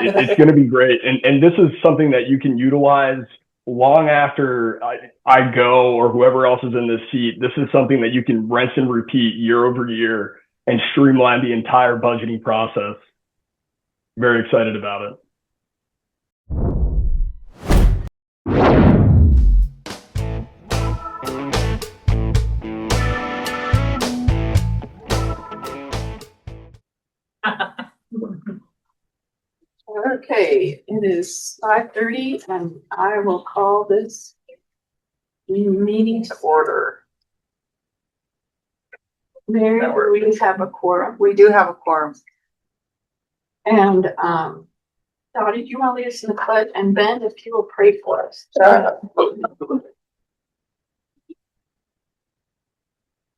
It's going to be great. And this is something that you can utilize long after I go or whoever else is in this seat. This is something that you can rinse and repeat year over year and streamline the entire budgeting process. Very excited about it. Okay, it is 5:30 and I will call this meeting to order. Mary, do we have a quorum? We do have a quorum. And Dottie, do you want to lead us in the pledge? And Ben, if you will pray for us.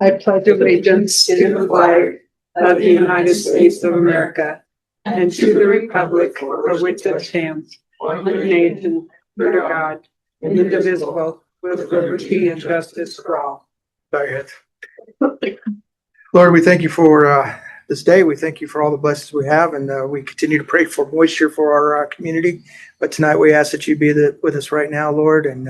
I pledge allegiance to the flag of the United States of America and to the republic for which it stands, one nation, under God, indivisible, with liberty and justice for all. Lord, we thank you for this day. We thank you for all the blessings we have, and we continue to pray for moisture for our community. But tonight we ask that you be with us right now, Lord, and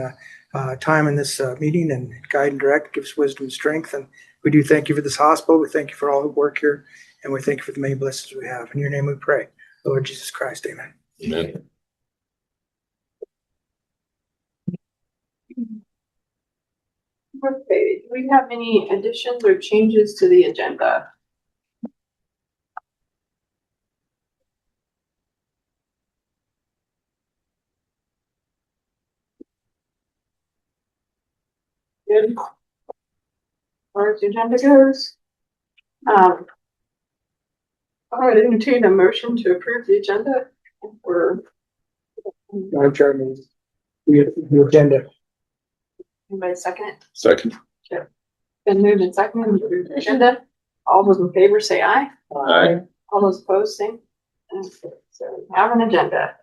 time in this meeting and guide and direct, give us wisdom and strength. And we do thank you for this hospital. We thank you for all who work here, and we thank you for the many blessings we have. In your name we pray, Lord Jesus Christ. Amen. Amen. Okay, do we have any additions or changes to the agenda? Good. As far as the agenda goes, I would entertain a motion to approve the agenda for I'm Chairman. The agenda. anybody second. Second. Been moved and seconded to approve the agenda. All those in favor say aye. Aye. All those opposed say. So we have an agenda.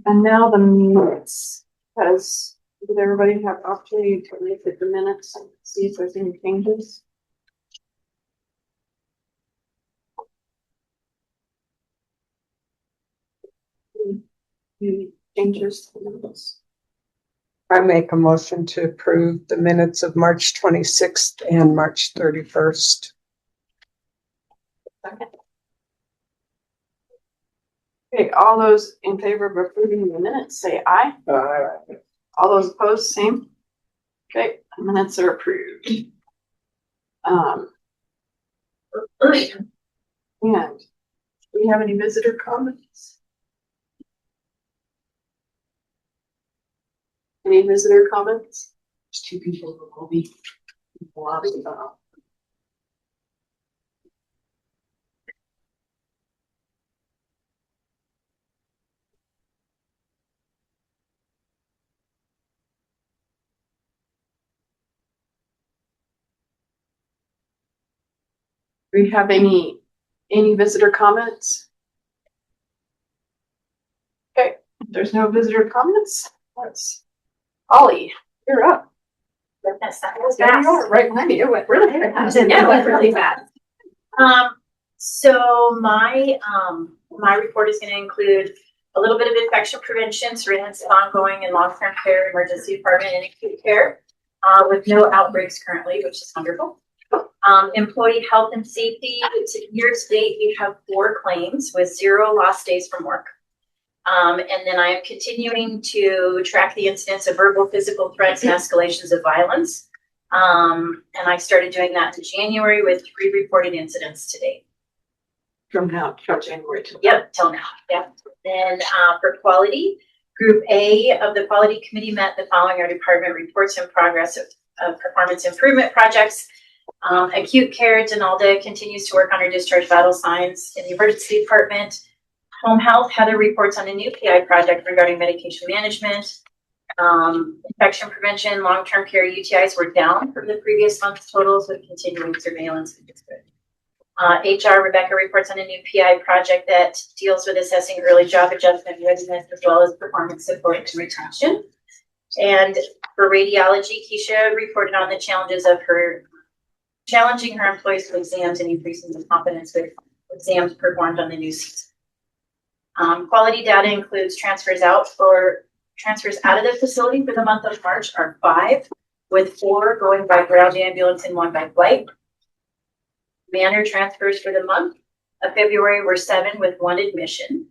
And now the minutes, because did everybody have opportunity to look at the minutes and see if there's any changes? Any changes to the minutes? I make a motion to approve the minutes of March 26th and March 31st. Second. Okay, all those in favor of approving the minutes, say aye. All those opposed, same. Okay, the minutes are approved. And do we have any visitor comments? Any visitor comments? There's two people who will be. Do we have any visitor comments? Okay, if there's no visitor comments, let's Ollie, you're up. Goodness, that was There fast. you are, right behind you. It went really fast. Yeah, it went really fast. So my report is going to include a little bit of infection prevention, surveillance of ongoing and long-term care, emergency department, and acute care, with no outbreaks currently, which is wonderful. Employee health and safety. Year to date, we have 4 claims with 0 lost days from work. And then I am continuing to track the incidence of verbal, physical threats and escalations of violence. And I started doing that in January with 3 reported incidents to date. From now till January. Yep, till now. Yep. Then for quality, Group A of the Quality Committee met the following: our department reports in progress of performance improvement projects. Acute care, Donalda continues to work on her discharge vital signs in the emergency department. Home health, Heather reports on a new PI project regarding medication management. Infection prevention, long-term care UTIs were down from the previous month's totals with continuing surveillance, which is good. HR, Rebecca reports on a new PI project that deals with assessing early job adjustment readiness as well as performance support and retention. And for radiology, Keisha reported on the challenges of challenging her employees with exams and increasing the confidence with exams performed on the new season. Quality data includes transfers out of the facility for the month of March are 5, with 4 going by ground ambulance and 1 by flight. Manor transfers for the month of February were 7 with 1 admission.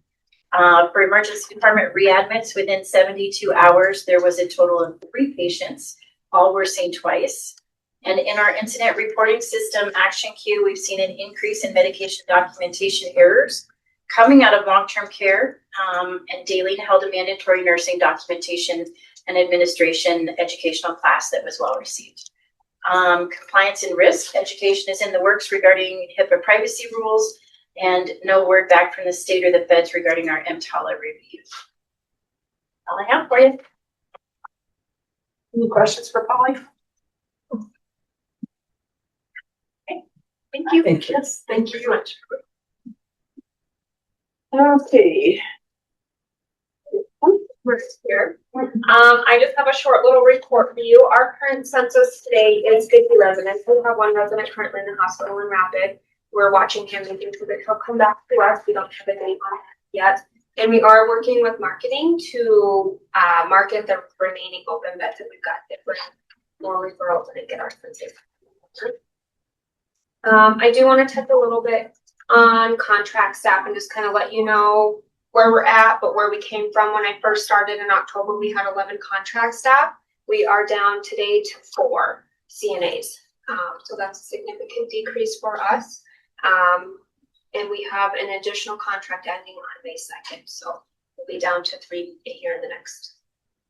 For emergency department readmits within 72 hours, there was a total of 3 patients. All were seen twice. And in our incident reporting system action queue, we've seen an increase in medication documentation errors coming out of long-term care and daily held a mandatory nursing documentation and administration educational class that was well received. Compliance and risk education is in the works regarding HIPAA privacy rules, and no word back from the state or the feds regarding our EMTALA review. All I have for you. Any questions for Polly? Okay. Thank you. Yes, thank you very much. Okay. We're here. I just have a short little report for you. Our current census today is 50 residents. We have 1 resident currently in the hospital in Rapid. We're watching him and things so that he'll come back to us. We don't have a date on it yet. And we are working with marketing to market the remaining open beds that we've got different more referrals and get our census. I do want to touch a little bit on contract staff and just kind of let you know where we're at, but where we came from. When I first started in October, we had 11 contract staff. We are down today to 4 CNAs. So that's a significant decrease for us. And we have an additional contract ending on May 2nd. So we'll be down to 3 here in the next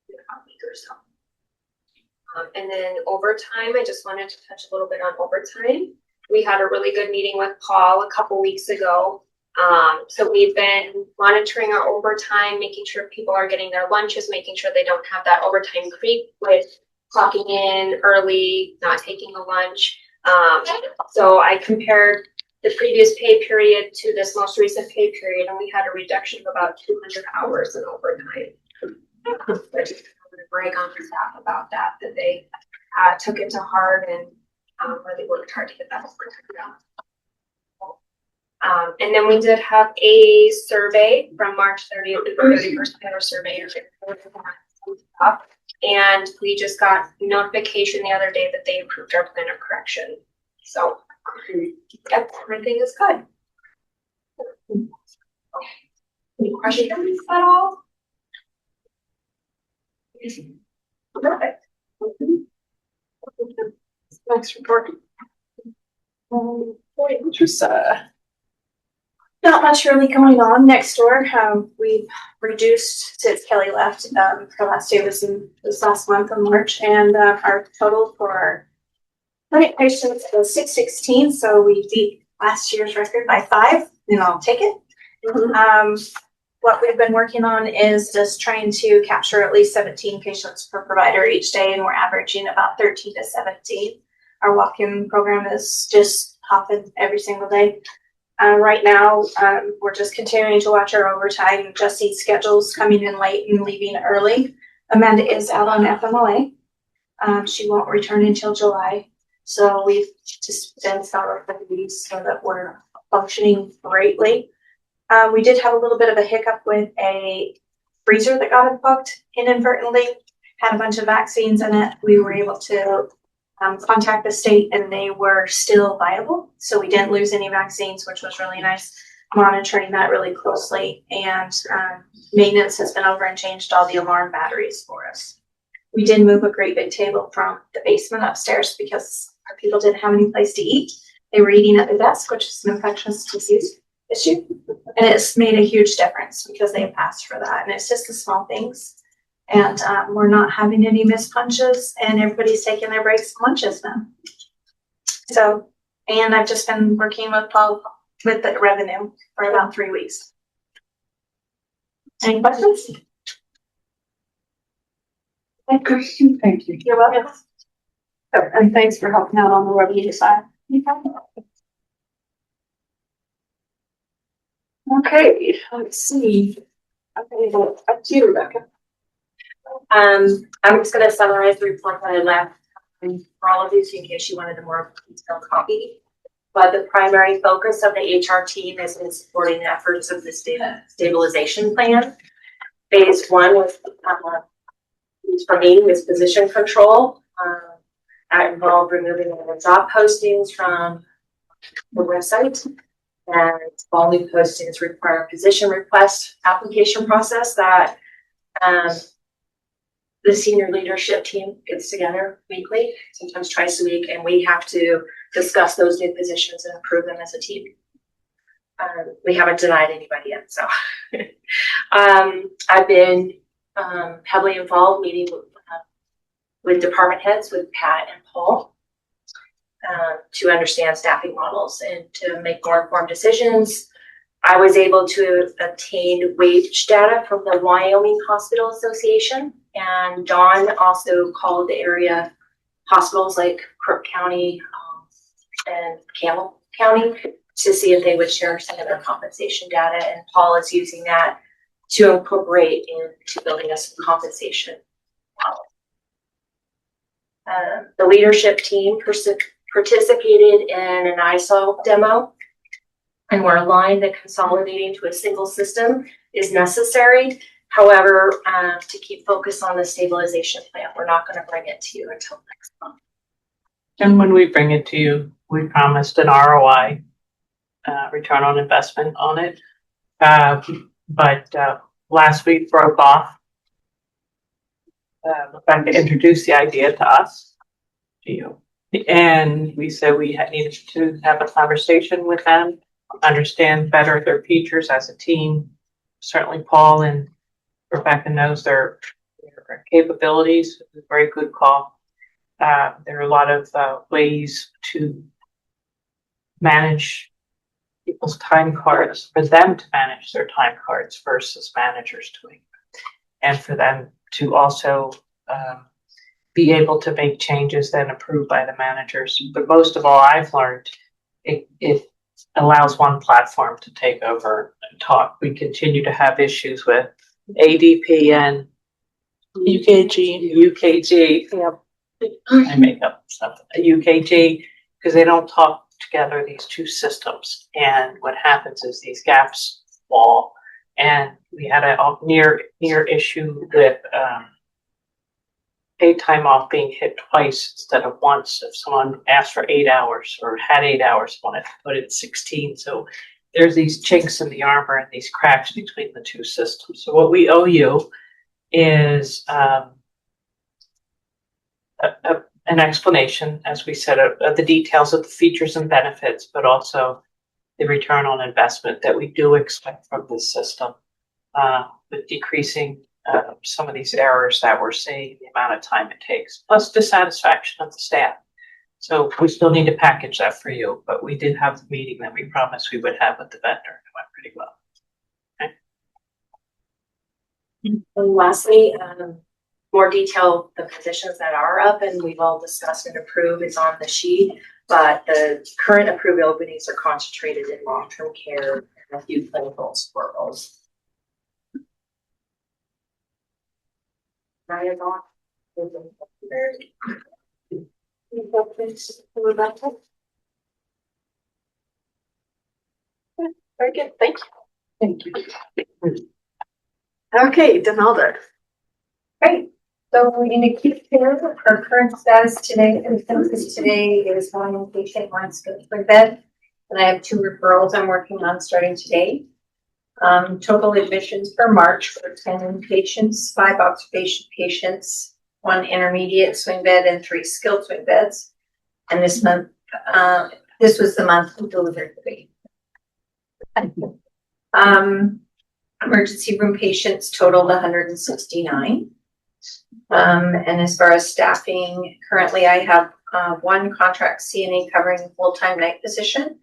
week or so. And then overtime, I just wanted to touch a little bit on overtime. We had a really good meeting with Paul a couple weeks ago. So we've been monitoring our overtime, making sure people are getting their lunches, making sure they don't have that overtime creep with clocking in early, not taking a lunch. So I compared the previous pay period to this most recent pay period, and we had a reduction of about 200 hours in overtime. I just want to brag on the staff about that they took it to heart and really worked hard to get that overtime down. And then we did have a survey from March 30th to the 31st. We had our survey up, and we just got notification the other day that they approved our plan of correction. So yep, everything is good. Any questions at all? Perfect. Next report. Just not much really going on next door. We've reduced since Kelly left. Her last day was in this last month of March, and our total for clinic patients was 616. So we beat last year's record by 5, and I'll take it. What we've been working on is just trying to capture at least 17 patients per provider each day, and we're averaging about 13 to 17. Our walk-in program is just hopping every single day. Right now, we're just continuing to watch our overtime. Jesse's schedules coming in late and leaving early. Amanda is out on FMLA. She won't return until July. So we've just been solid for the weeks so that we're functioning greatly. We did have a little bit of a hiccup with a freezer that got booked inadvertently, had a bunch of vaccines in it. We were able to contact the state and they were still viable. So we didn't lose any vaccines, which was really nice. Monitoring that really closely, and maintenance has been over and changed all the alarm batteries for us. We did move a great big table from the basement upstairs because our people didn't have any place to eat. They were eating at the desk, which is an infectious disease issue. And it's made a huge difference because they have asked for that. And it's just the small things. And we're not having any missed punches, and everybody's taking their breaks and lunches now. So, and I've just been working with Paul with the revenue for about 3 weeks. Any questions? thank you. You're welcome. Oh, and thanks for helping out on the revenue side. Okay, let's see. Okay, well, up to you, Rebecca. I'm just going to summarize the report that I left for all of you, so in case you wanted a more detailed copy. but the primary focus of the HR team is in supporting the efforts of the stabilization plan. Phase one was for me was position control. That involved removing all the job postings from the website, and all new postings require a position request application process that the senior leadership team gets together weekly, sometimes twice a week, and we have to discuss those new positions and approve them as a team. We haven't denied anybody yet, so I've been heavily involved meeting with department heads, with Pat and Paul, to understand staffing models and to make more informed decisions. I was able to obtain wage data from the Wyoming Hospital Association, and Dawn also called the area hospitals like Curt County and Campbell County to see if they would share some of their compensation data, and Paul is using that to incorporate into building us some compensation model. The leadership team participated in an ISO demo, and we're aligned that consolidating to a single system is necessary. However, to keep focus on the stabilization plan, we're not going to bring it to you until next month. And when we bring it to you, we promised an ROI, return on investment on it. But last week broke off. Rebecca introduced the idea to us, to you. And we said we needed to have a conversation with them, understand better their features as a team. Certainly Paul and Rebecca knows their capabilities. It's a very good call. There are a lot of ways to manage people's time cards, for them to manage their time cards versus managers doing it. And for them to also be able to make changes then approved by the managers. But most of all, I've learned it allows one platform to take over and talk. We continue to have issues with ADP and UKG. Yep. I make up something. UKG, because they don't talk together, these two systems. And what happens is these gaps fall. And we had a near issue with paid time off being hit twice instead of once. If someone asked for 8 hours or had 8 hours, wanted to put it 16. So there's these chinks in the armor and these cracks between the two systems. So what we owe you is an explanation, as we said, of the details of the features and benefits, but also the return on investment that we do expect from this system, with decreasing some of these errors that we're seeing, the amount of time it takes, plus dissatisfaction of the staff. So we still need to package that for you, but we did have the meeting that we promised we would have with the vendor. It went pretty well. Okay. And lastly, more detail, the positions that are up and we've all discussed and approved is on the sheet, but the current approved openings are concentrated in long-term care and a few clinical support roles. Very good, thank you. Thank you. Okay, Donalda. Great. So in acute care, our current status today, and census today is one inpatient, one skilled bed, and I have 2 referrals I'm working on starting today. Total admissions for March for 10 inpatients, 5 observation patients, 1 intermediate swing bed, and 3 skilled swing beds. And this month, this was the month we delivered the baby. Emergency room patients totaled 169. And as far as staffing, currently I have 1 contract CNA covering a full-time night position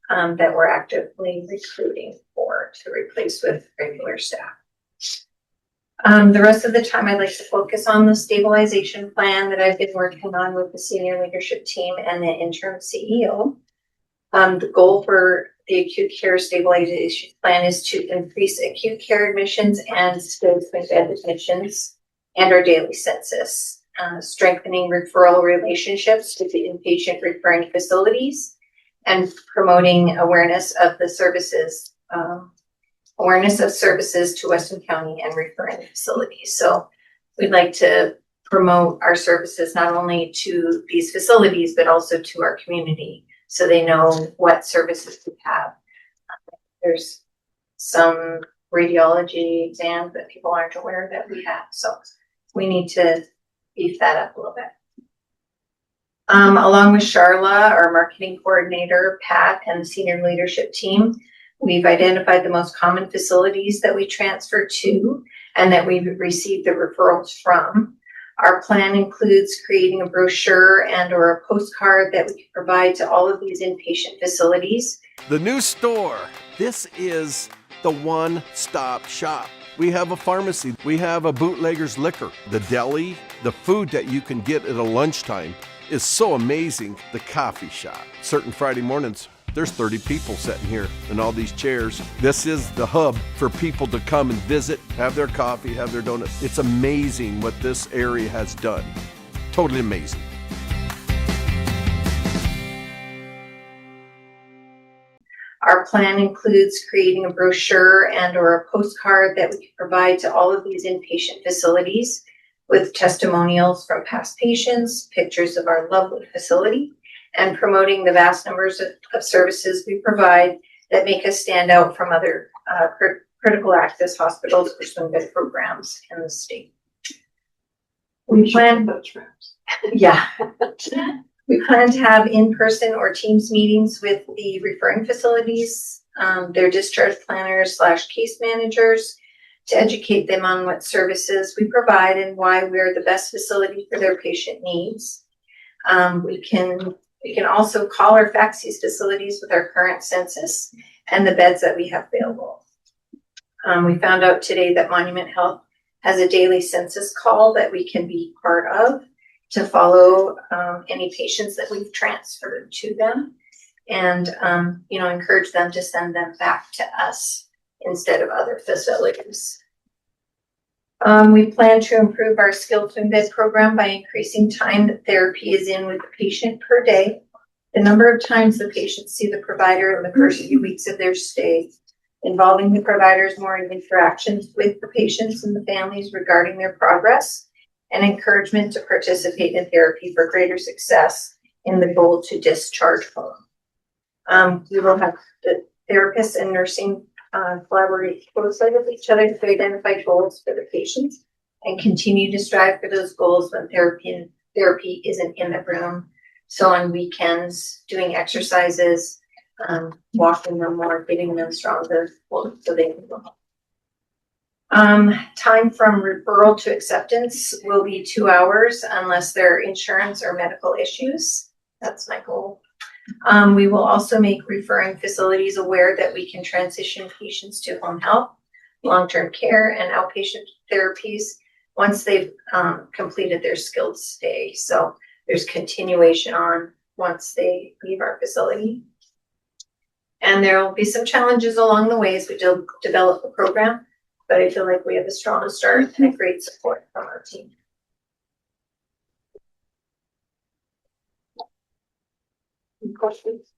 that we're actively recruiting for to replace with regular staff. The rest of the time I'd like to focus on the stabilization plan that I've been working on with the senior leadership team and the interim CEO. The goal for the acute care stabilization plan is to increase acute care admissions and skilled bed admissions and our daily census, strengthening referral relationships with the inpatient referring facilities, and promoting awareness of the services, awareness of services to Weston County and referring facilities. So we'd like to promote our services not only to these facilities, but also to our community so they know what services we have. There's some radiology exams that people aren't aware that we have. So we need to beef that up a little bit. Along with Charla, our marketing coordinator, Pat, and the senior leadership team, we've identified the most common facilities that we transfer to and that we've received the referrals from. Our plan includes creating a brochure and or a postcard that we can provide to all of these inpatient facilities. The new store. This is the one-stop shop. We have a pharmacy. We have a bootlegger's liquor. The deli, the food that you can get at a lunchtime is so amazing. The coffee shop. Certain Friday mornings, there's 30 people sitting here in all these chairs. This is the hub for people to come and visit, have their coffee, have their donuts. It's amazing what this area has done. Totally amazing. Our plan includes creating a brochure and or a postcard that we can provide to all of these inpatient facilities with testimonials from past patients, pictures of our lovely facility, and promoting the vast numbers of services we provide that make us stand out from other critical access hospitals or swing bed programs in the state. We plan, yeah. We plan to have in-person or Teams meetings with the referring facilities, their discharge planners / case managers, to educate them on what services we provide and why we're the best facility for their patient needs. We can also call or fax these facilities with our current census and the beds that we have available. We found out today that Monument Health has a daily census call that we can be part of to follow any patients that we've transferred to them and, encourage them to send them back to us instead of other facilities. We plan to improve our skilled swing bed program by increasing time that therapy is in with the patient per day, the number of times the patients see the provider in the first few weeks of their stay, involving the providers more in interactions with the patients and the families regarding their progress, and encouragement to participate in therapy for greater success in the goal to discharge home. We will have the therapists and nursing collaborate closely with each other to identify goals for the patients and continue to strive for those goals when therapy isn't in the room. So on weekends, doing exercises, walking them more, getting them stronger so they can go home. Time from referral to acceptance will be 2 hours unless there are insurance or medical issues. That's my goal. We will also make referring facilities aware that we can transition patients to home health, long-term care, and outpatient therapies once they've completed their skilled stay. So there's continuation on once they leave our facility. And there will be some challenges along the way as we develop the program, but I feel like we have a strong start and a great support from our team. Questions?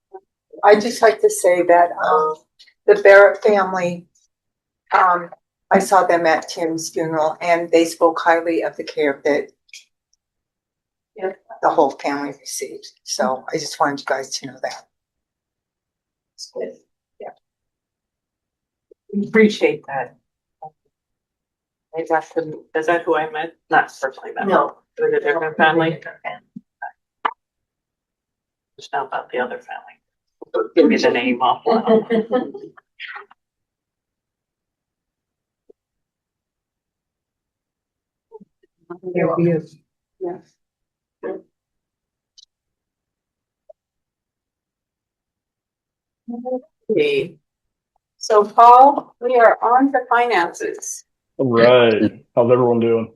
I'd just like to say that the Barrett family, I saw them at Tim's funeral and they spoke highly of the care that the whole family received. So I just wanted you guys to know that. It's good. Yeah. We appreciate that. Is that who I met? Not personally, but No. with a different family. Just know about the other family. Give me the name offline. Yes. Okay. So Paul, we are on to finances. All right. How's everyone doing?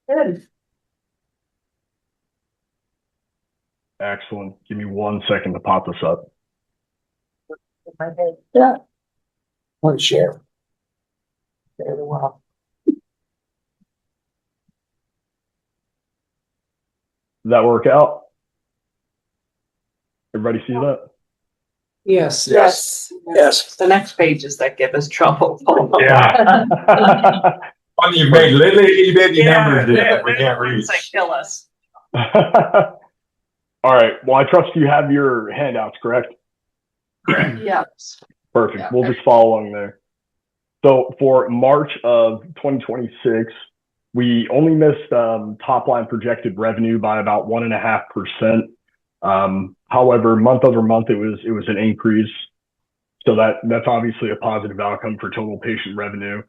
Good. Excellent. Give me 1 second to pop this up. Yeah. Want to share? Very well. Did that work out? Everybody see that? Yes. Yes. Yes. The next pages that give us trouble. Yeah. On you made little itty bitty numbers that we can't read. Like kill us. All right. Well, I trust you have your handouts, correct? Yes. Perfect. Yeah. We'll just follow along there. So for March of 2026, we only missed top line projected revenue by about 1.5%. However, month over month, it was an increase. So that's obviously a positive outcome for total patient revenue.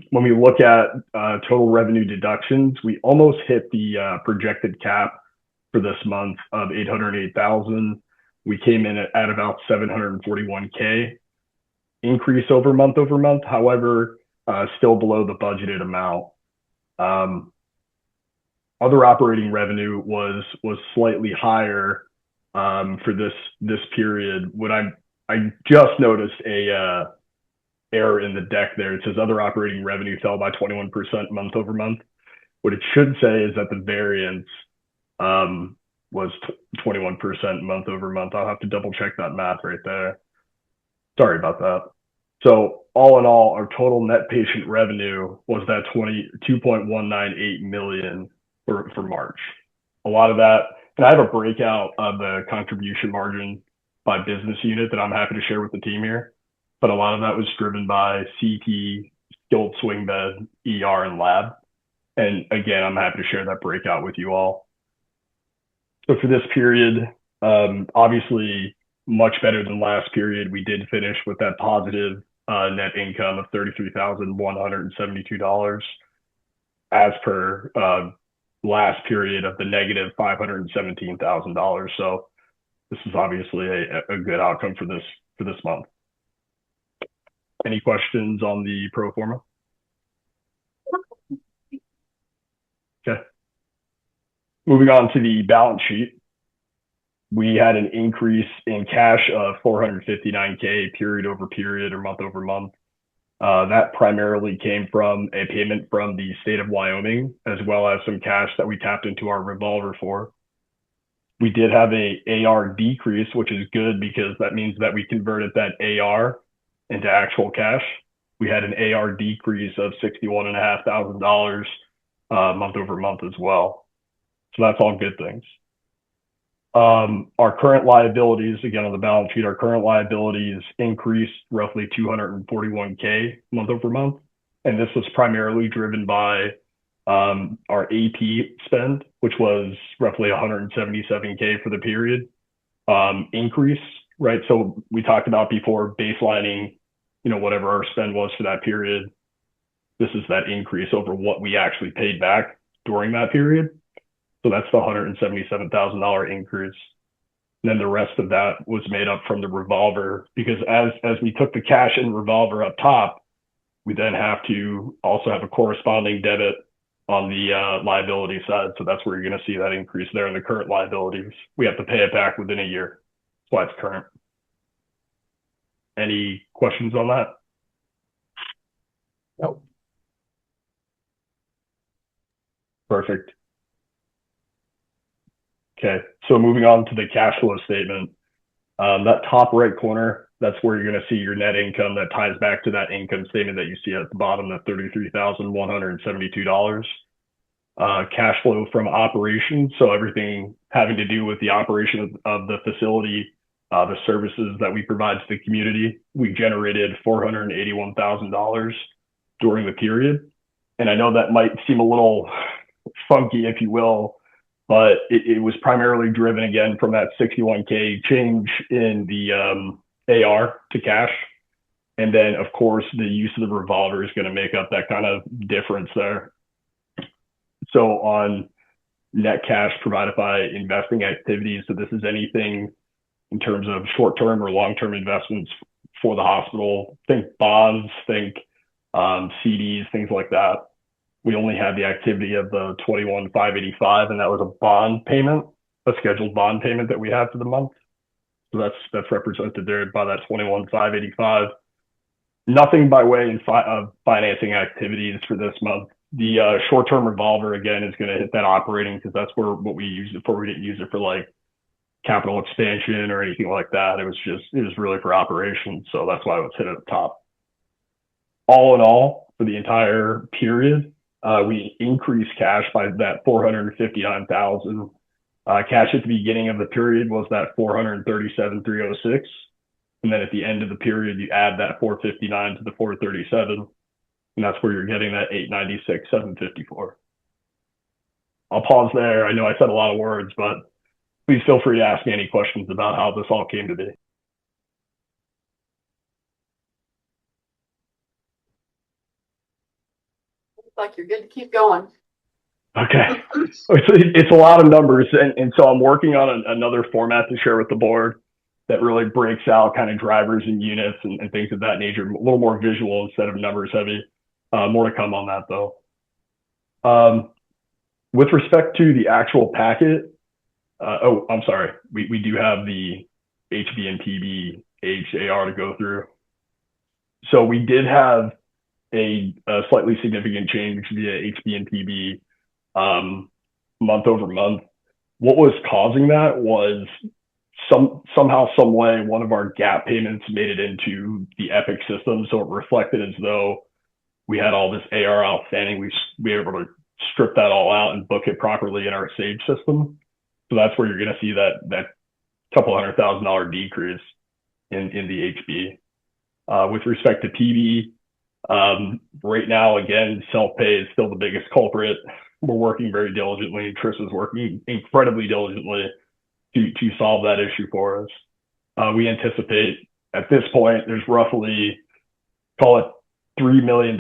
When we look at total revenue deductions, we almost hit the projected cap for this month of 808,000. We came in at about 741K increase over month. However, still below the budgeted amount. Other operating revenue was slightly higher for this period. What I just noticed a error in the deck there. It says other operating revenue fell by 21% month over month. What it should say is that the variance was 21% month over month. I'll have to double check that math right there. Sorry about that. So all in all, our total net patient revenue was that 2.198 million for March. A lot of that, and I have a breakout of the contribution margin by business unit that I'm happy to share with the team here. But a lot of that was driven by CT, skilled swing bed, ER, and lab. And again, I'm happy to share that breakout with you all. So for this period, obviously much better than last period. We did finish with that positive net income of $33,172 as per last period of the negative $517,000. So this is obviously a good outcome for this month. Any questions on the pro forma? Okay. Moving on to the balance sheet. We had an increase in cash of 459K period over period or month over month. That primarily came from a payment from the state of Wyoming, as well as some cash that we tapped into our revolver for. We did have a AR decrease, which is good because that means that we converted that AR into actual cash. We had an AR decrease of $61,500 month over month as well. So that's all good things. Our current liabilities, again on the balance sheet, our current liabilities increased roughly 241K month over month. And this was primarily driven by our AP spend, which was roughly 177K for the period increase, right? So we talked about before baselining, whatever our spend was for that period. This is that increase over what we actually paid back during that period. So that's the $177,000 increase. And then the rest of that was made up from the revolver, because as we took the cash and revolver up top, we then have to also have a corresponding debit on the liability side. So that's where you're going to see that increase there in the current liabilities. We have to pay it back within a year. That's why it's current. Any questions on that? No. Perfect. Okay, so moving on to the cash flow statement. That top right corner, that's where you're going to see your net income that ties back to that income statement that you see at the bottom, that $33,172. Cash flow from operations, so everything having to do with the operation of the facility, the services that we provide to the community. We generated $481,000 during the period. And I know that might seem a little funky, if you will, but it was primarily driven again from that 61K change in the AR to cash. And then of course, the use of the revolver is going to make up that kind of difference there. So on net cash provided by investing activities, so this is anything in terms of short-term or long-term investments for the hospital, think bonds, think CDs, things like that. We only had the activity of the $21,585, and that was a bond payment, a scheduled bond payment that we had for the month. So that's represented there by that $21,585. Nothing by way of financing activities for this month. The short-term revolver again is going to hit that operating, because that's what we used it for. We didn't use it for like capital expansion or anything like that. It was really for operations. So that's why it was hit at the top. All in all, for the entire period, we increased cash by that 459,000. Cash at the beginning of the period was that 437,306. And then at the end of the period, you add that 459 to the 437. And that's where you're getting that 896,754. I'll pause there. I know I said a lot of words, but please feel free to ask me any questions about how this all came to be. Looks like you're good to keep going. Okay. It's a lot of numbers. And so I'm working on another format to share with the board that really breaks out kind of drivers and units and things of that nature, a little more visual instead of numbers heavy. More to come on that though. With respect to the actual packet, I'm sorry. We do have the HB and PB HAR to go through. So we did have a slightly significant change via HB and PB month over month. What was causing that was somehow, some way, one of our gap payments made it into the Epic system. So it reflected as though we had all this AR outstanding. We were able to strip that all out and book it properly in our Sage system. So that's where you're going to see that couple $100,000 decrease in the HB. With respect to PB, right now, again, self-pay is still the biggest culprit. We're working very diligently. Tris is working incredibly diligently to solve that issue for us. We anticipate at this point, there's roughly, call it $3 million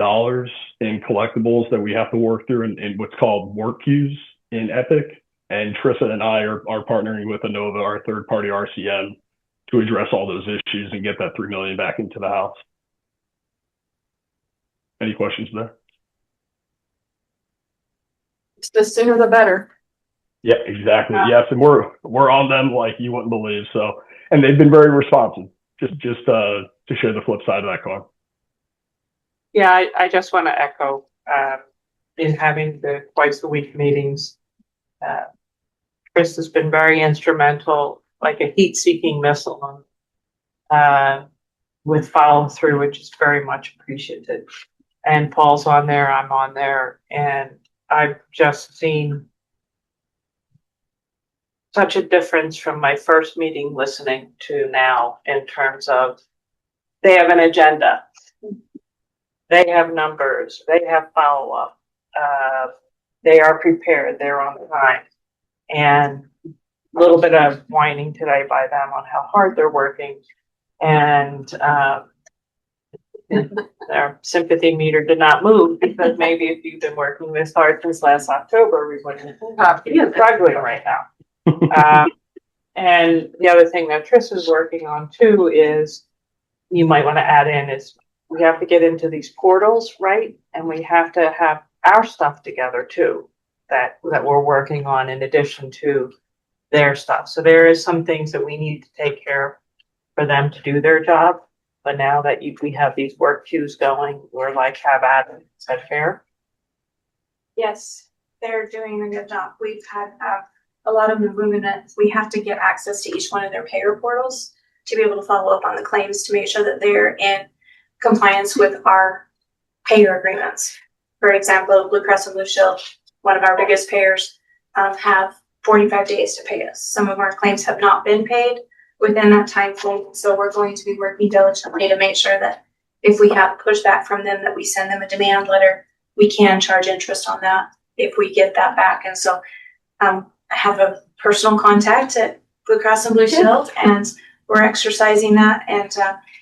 in collectibles that we have to work through in what's called work queues in Epic. And Trissa and I are partnering with Inova, our third-party RCM, to address all those issues and get that $3 million back into the house. Any questions there? The sooner the better. Yeah, exactly. Yes, and we're on them like you wouldn't believe. So, and they've been very responsive. Just to share the flip side of that coin. Yeah, I just want to echo in having the twice a week meetings. Chris has been very instrumental, like a heat-seeking missile, with follow through, which is very much appreciated. And Paul's on there, I'm on there, and I've just seen such a difference from my first meeting listening to now in terms of they have an agenda. They have numbers, they have follow-up, they are prepared, they're on time. And a little bit of whining today by them on how hard they're working. And their sympathy meter did not move because maybe if you've been working this hard since last October, we wouldn't be struggling right now. And the other thing that Tris is working on too is you might want to add in is we have to get into these portals, right? And we have to have our stuff together too, that we're working on in addition to their stuff. So there is some things that we need to take care of for them to do their job. But now that we have these work queues going, we're like, have at it. Is that fair? Yes, they're doing a good job. We've had a lot of movement. We have to get access to each one of their payer portals to be able to follow up on the claims to make sure that they're in compliance with our payer agreements. For example, Blue Cross and Blue Shield, one of our biggest payers, have 45 days to pay us. Some of our claims have not been paid within that time frame. So we're going to be working diligently to make sure that if we have pushback from them, that we send them a demand letter. We can charge interest on that if we get that back. And so I have a personal contact at Blue Cross and Blue Shield, and we're exercising that and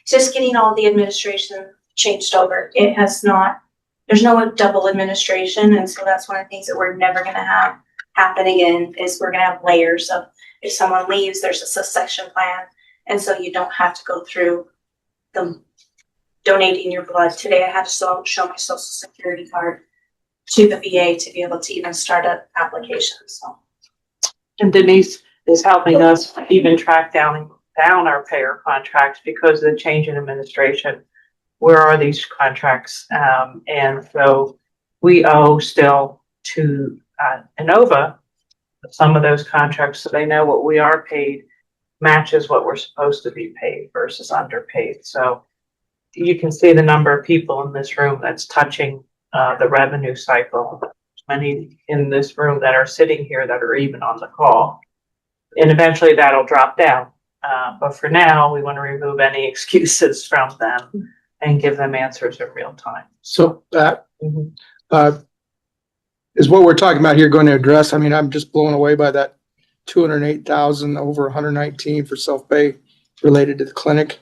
just getting all the administration changed over. It has not, there's no double administration. And so that's one of the things that we're never going to have happen again is we're going to have layers of, if someone leaves, there's a succession plan. And so you don't have to go through them donating your blood. Today I had to show my social security card to the VA to be able to even start an application. So. And Denise is helping us even track down our payer contracts because of the change in administration. Where are these contracts? And so we owe still to Inova some of those contracts, so they know what we are paid. matches what we're supposed to be paid versus underpaid. So you can see the number of people in this room that's touching the revenue cycle. Many in this room that are sitting here that are even on the call. And eventually that'll drop down. But for now, we want to remove any excuses from them and give them answers in real time. So that is what we're talking about here going to address. I mean, I'm just blown away by that 208,000 over 119 for self-pay related to the clinic.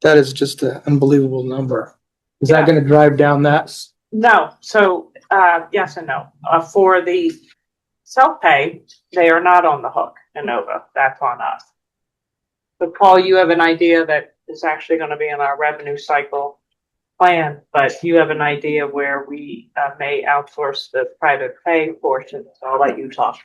That is just an unbelievable number. Is that going to drive down that? No. So yes and no. For the self-pay, they are not on the hook, Inova. That's on us. But Paul, you have an idea that is actually going to be in our revenue cycle plan, but you have an idea where we may outsource the private pay portion. So I'll let you talk.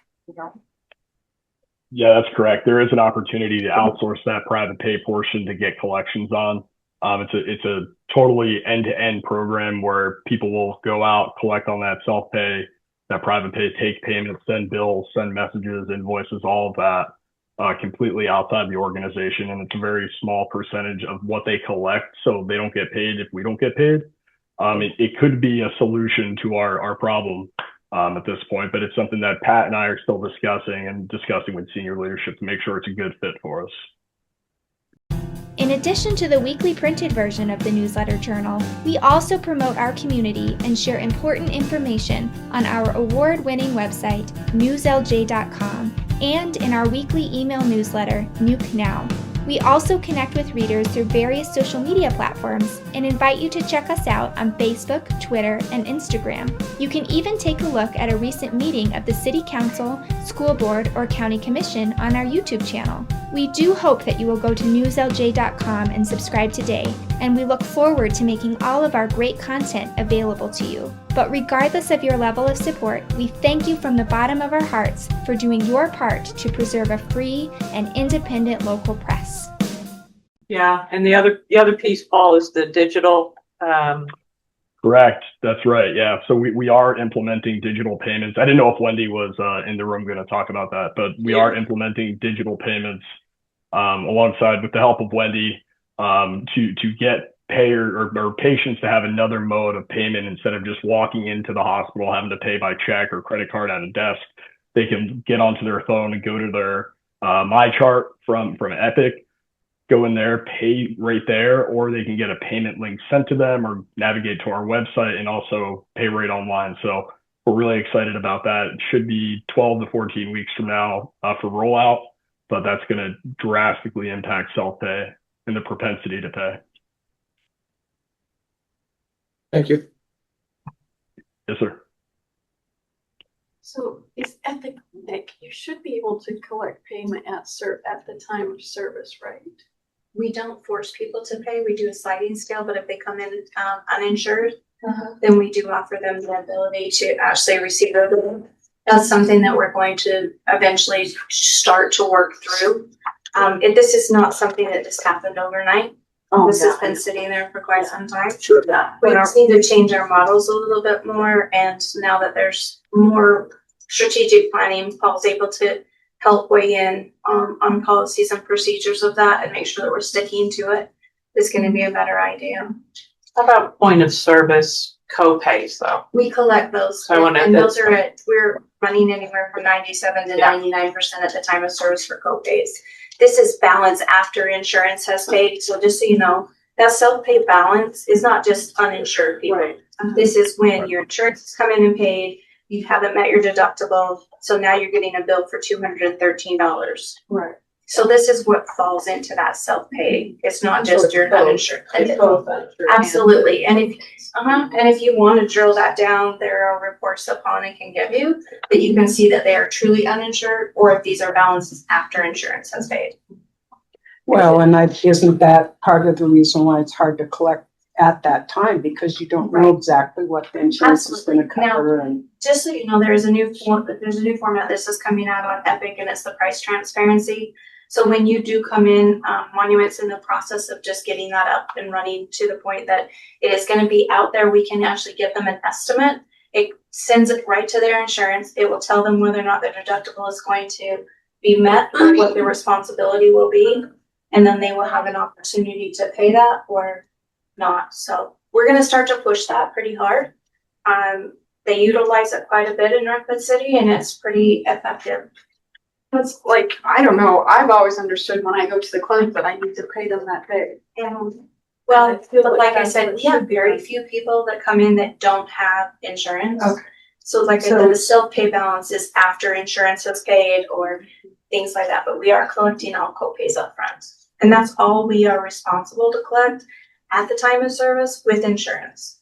Yeah, that's correct. There is an opportunity to outsource that private pay portion to get collections on. It's a totally end-to-end program where people will go out, collect on that self-pay, that private pay, take payments, send bills, send messages, invoices, all of that completely outside the organization. And it's a very small percentage of what they collect, so they don't get paid if we don't get paid. It could be a solution to our problem at this point, but it's something that Pat and I are still discussing with senior leadership to make sure it's a good fit for us. In addition to the weekly printed version of the newsletter journal, we also promote our community and share important information on our award-winning website, newslj.com, and in our weekly email newsletter, Nuke Now. We also connect with readers through various social media platforms and invite you to check us out on Facebook, Twitter, and Instagram. You can even take a look at a recent meeting of the City Council, School Board, or County Commission on our YouTube channel. We do hope that you will go to newslj.com and subscribe today, and we look forward to making all of our great content available to you. But regardless of your level of support, we thank you from the bottom of our hearts for doing your part to preserve a free and independent local press. Yeah, and the other piece, Paul, is the digital. Correct. That's right. Yeah. So we are implementing digital payments. I didn't know if Wendy was in the room going to talk about that, but we are implementing digital payments alongside with the help of Wendy to get payer or patients to have another mode of payment instead of just walking into the hospital having to pay by check or credit card at a desk. They can get onto their phone and go to their MyChart from Epic, go in there, pay right there, or they can get a payment link sent to them or navigate to our website and also pay right online. So we're really excited about that. It should be 12 to 14 weeks from now for rollout, but that's going to drastically impact self-pay and the propensity to pay. Thank you. Yes, sir. So is Epic, Nick, you should be able to collect payment at the time of service, right? We don't force people to pay. We do a sliding scale, but if they come in uninsured, then we do offer them the ability to actually receive a bill. That's something that we're going to eventually start to work through. This is not something that just happened overnight. This has been sitting there for quite some time. Sure. We just need to change our models a little bit more. And now that there's more strategic planning, Paul's able to help weigh in on policies and procedures of that and make sure that we're sticking to it. Is going to be a better idea. How about point of service co-pays though? We collect those, and those are we're running anywhere from 97 to 99% at the time of service for co-pays. This is balance after insurance has paid. So just so you know, that self-pay balance is not just uninsured people. Right. This is when your insurance has come in and paid, you haven't met your deductible, so now you're getting a bill for $213. Right. So this is what falls into that self-pay. It's not just your uninsured. Absolutely. And if you want to drill that down, there are reports that Paula can give you that you can see that they are truly uninsured, or if these are balances after insurance has paid. Well, and isn't that part of the reason why it's hard to collect at that time, because you don't know exactly what the insurance is going to cover. Now, just so you know, there's a new format. This is coming out on Epic, and it's the price transparency. So when you do come in, Monument's in the process of just getting that up and running to the point that it is going to be out there. We can actually give them an estimate. It sends it right to their insurance. It will tell them whether or not their deductible is going to be met, or what their responsibility will be. And then they will have an opportunity to pay that or not. So we're gonna start to push that pretty hard. They utilize it quite a bit in Redwood City and it's pretty effective. It's like, I don't know, I've always understood when I go to the clinic that I need to pay them that day. And well, I feel but like I said, that's we have what very few people that come in that don't have insurance. Okay. So like I said, the self-pay balance is after insurance is paid or things like that, but we are collecting all co-pays up front. And that's all we are responsible to collect at the time of service with insurance.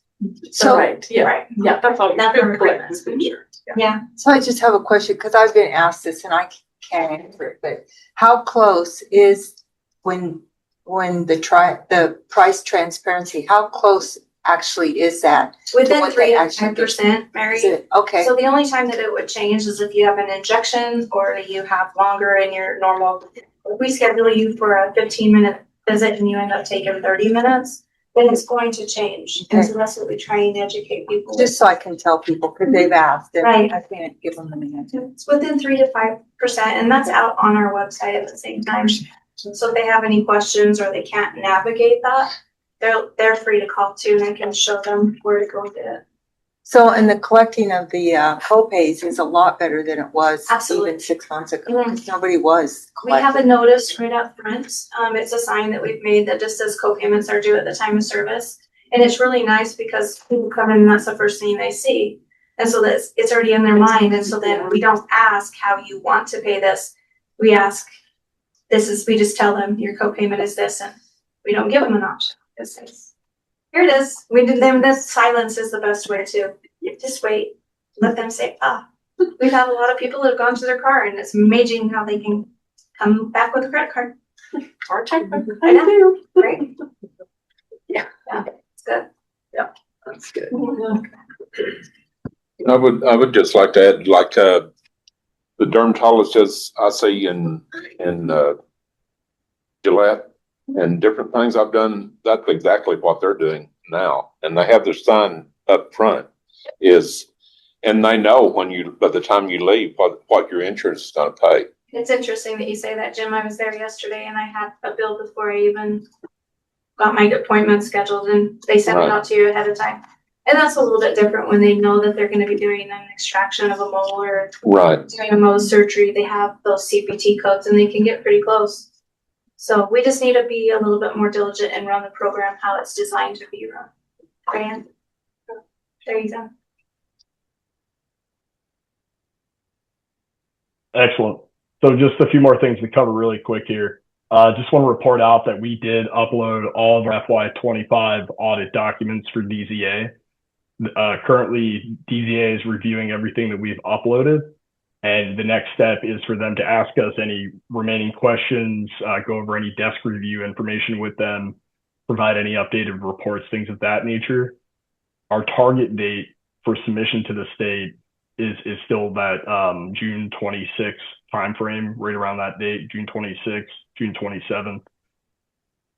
So, right, yeah, right. yeah, that's all. Not the requirements. Yeah. So I just have a question, because I've been asked this and I can't answer it, but how close is when the price transparency, how close actually is that? Within what 3 they to actually 5%, Mary. Is it, okay, So the only time that it would change is if you have an injection or you have longer in your normal, if we schedule you for a 15-minute visit and you end up taking 30 minutes, then it's going to change. And so that's what we try and educate people. just so I can tell people, because they've asked, and Right. I can't give them an answer. It's within 3 to 5%, and that's out on our website at the same time. So if they have any questions or they can't navigate that, they're free to call too, and I can show them where to go get it. So, and the collecting of the co-pays is a lot better than it was Absolutely. even 6 months ago, Mhm. because nobody was We have a collecting. notice right up front. It's a sign that we've made that just says co-payments are due at the time of service. And it's really nice because people come in and that's the first thing they see. And so that's, it's already in their mind. And so then we don't ask how you want to pay this. We ask, we just tell them your co-payment is this, and we don't give them an option. Here it is. We did them, this silence is the best way to, just wait, let them say, we've had a lot of people that have gone to their car and it's amazing how they can come back with a credit card. Or check. I know, right? Yeah, it's good. That's good. I would just like to add, like, the dermatologists I see in Gillette and different things I've done, that's exactly what they're doing now. And they have their sign up front and they know by the time you leave, what your insurance is gonna pay. It's interesting that you say that, Jim. I was there yesterday and I had a bill before I even got my appointment scheduled, and they sent it out to you ahead of time. And that's a little bit different when they know that they're gonna be doing an extraction of a mole or doing a Mohs surgery. They have those CPT codes and they can get pretty close. So we just need to be a little bit more diligent and run the program how it's designed to be run. Diane? There you go. Excellent. So just a few more things to cover really quick here. Just want to report out that we did upload all of our FY25 audit documents for DZA. Currently, DZA is reviewing everything that we've uploaded. And the next step is for them to ask us any remaining questions, go over any desk review information with them, provide any updated reports, things of that nature. Our target date for submission to the state is still that June 26th timeframe, right around that date, June 26th, June 27th.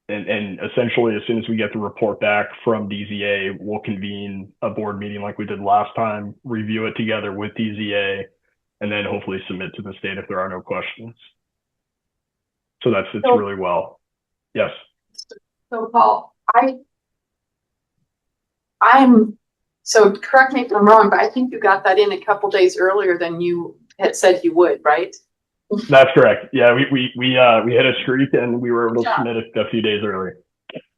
And essentially, as soon as we get the report back from DZA, we'll convene a board meeting like we did last time, review it together with DZA, and then hopefully submit to the state if there are no questions. So that's it's really well. Yes. So Paul, I'm so correct me if I'm wrong, but I think you got that in a couple days earlier than you had said you would, right? That's correct. Yeah, we hit a streak and we were able to submit it a few days early.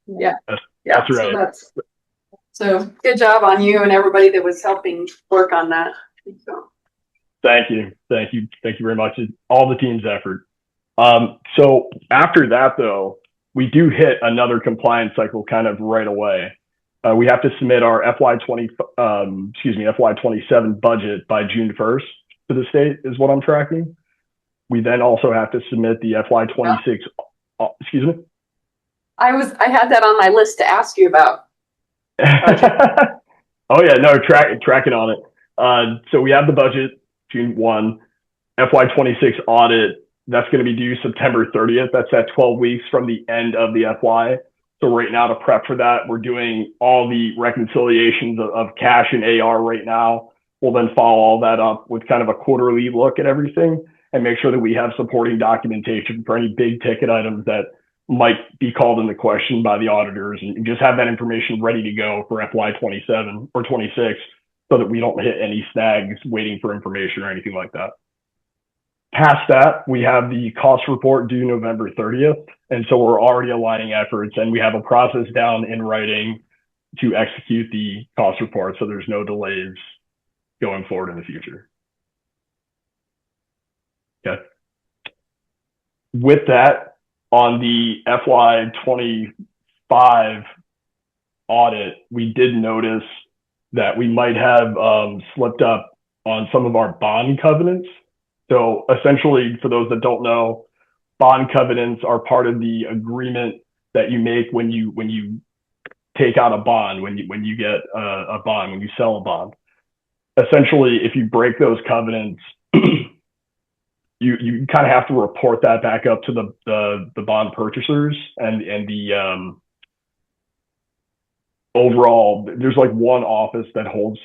Yeah. That's right. So good job on you and everybody that was helping work on that. So. Thank you very much. It's all the team's effort. So after that, though, we do hit another compliance cycle kind of right away. We have to submit our FY27 budget by June 1st to the state is what I'm tracking. We then also have to submit the FY26. Excuse me. I had that on my list to ask you about. Oh yeah, no, tracking on it. So we have the budget June 1, FY26 audit. That's going to be due September 30th. That's at 12 weeks from the end of the FY. So right now to prep for that, we're doing all the reconciliations of cash and AR right now. We'll then follow all that up with kind of a quarterly look at everything. and make sure that we have supporting documentation for any big ticket items that might be called into question by the auditors, and just have that information ready to go for FY 27 or 26 so that we don't hit any snags waiting for information or anything like that. Past that, we have the cost report due November 30th. And so we're already aligning efforts, and we have a process down in writing to execute the cost report. So there's no delays going forward in the future. Okay. With that, on the FY 25 audit, we did notice that we might have slipped up on some of our bond covenants. So essentially, for those that don't know, bond covenants are part of the agreement that you make when you take out a bond, when you get a bond, when you sell a bond. Essentially, if you break those covenants, you kind of have to report that back up to the bond purchasers, and the overall, there's like one office that holds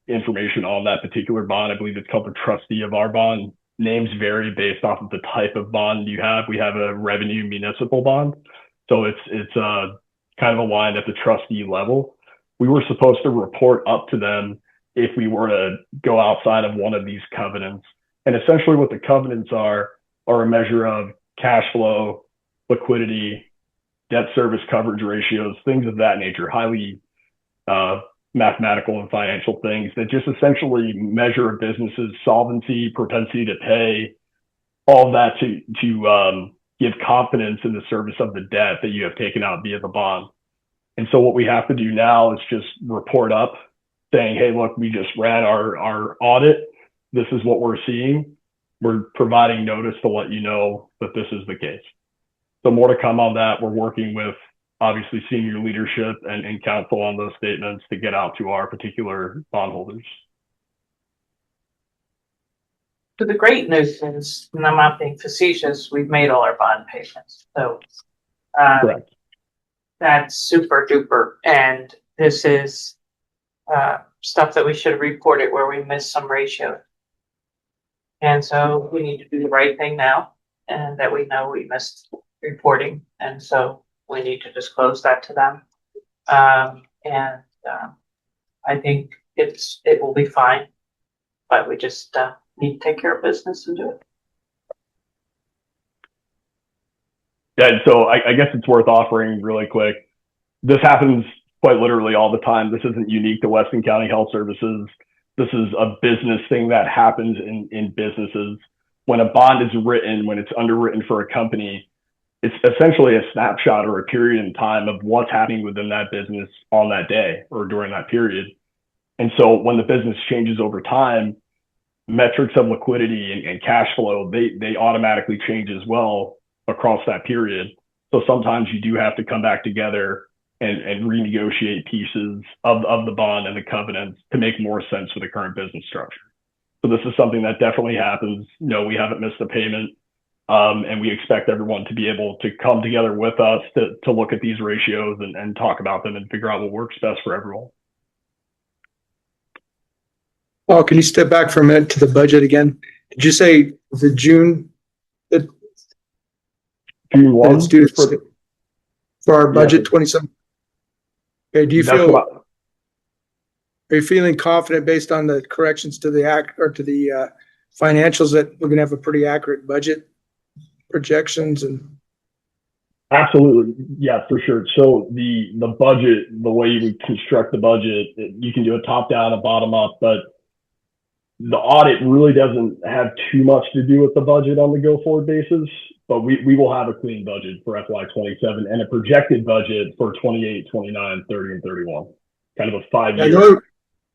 information on that particular bond. I believe it's called the trustee of our bond. Names vary based off of the type of bond you have. We have a revenue municipal bond, so it's kind of aligned at the trustee level. We were supposed to report up to them if we were to go outside of one of these covenants. And essentially what the covenants are a measure of cash flow, liquidity, debt service coverage ratios, things of that nature, highly mathematical and financial things that just essentially measure a business's solvency, propensity to pay, all of that to give confidence in the service of the debt that you have taken out via the bond. And so what we have to do now is just report up saying, hey, look, we just ran our audit. This is what we're seeing. We're providing notice to let you know that this is the case. So more to come on that. We're working with obviously senior leadership and counsel on those statements to get out to our particular bondholders. So the great news is, and I'm not being facetious, we've made all our bond payments. So Correct. That's super duper. And this is stuff that we should have reported where we missed some ratios. And so we need to do the right thing now, and that we know we missed reporting. And so we need to disclose that to them. I think it will be fine, but we just need to take care of business and do it. Yeah, so I guess it's worth offering really quick. This happens quite literally all the time. This isn't unique to Weston County Health Services. This is a business thing that happens in businesses. When a bond is written, when it's underwritten for a company, it's essentially a snapshot or a period in time of what's happening within that business on that day or during that period. And so when the business changes over time, metrics of liquidity and cash flow, they automatically change as well across that period. So sometimes you do have to come back together and renegotiate pieces of the bond and the covenants to make more sense for the current business structure. So this is something that definitely happens. No, we haven't missed a payment. And we expect everyone to be able to come together with us to look at these ratios and talk about them and figure out what works best for everyone. Paul, can you step back for a minute to the budget again? Did you say the June? June 1 that's due for our budget 27. Okay, do you feel? Are you feeling confident based on the corrections to the act or to the financials that we're going to have a pretty accurate budget projections? And absolutely, yeah, for sure. So the budget, the way you would construct the budget, you can do a top down, a bottom up, but the audit really doesn't have too much to do with the budget on the go forward basis. But we will have a clean budget for FY 27 and a projected budget for 28, 29, 30, and 31. Kind of a 5-year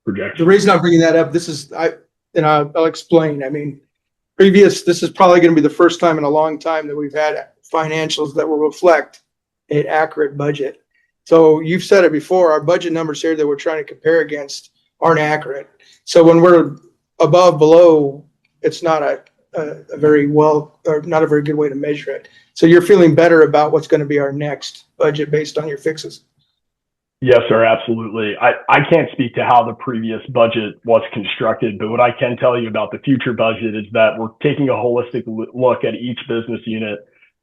projection. The reason I'm bringing that up, I'll explain. I mean, this is probably going to be the first time in a long time that we've had financials that will reflect an accurate budget. So you've said it before, our budget numbers here that we're trying to compare against aren't accurate. So when we're above, below, it's not a very well, or not a very good way to measure it. So you're feeling better about what's going to be our next budget based on your fixes. Yes, sir, absolutely. I can't speak to how the previous budget was constructed, but what I can tell you about the future budget is that we're taking a holistic look at each business unit.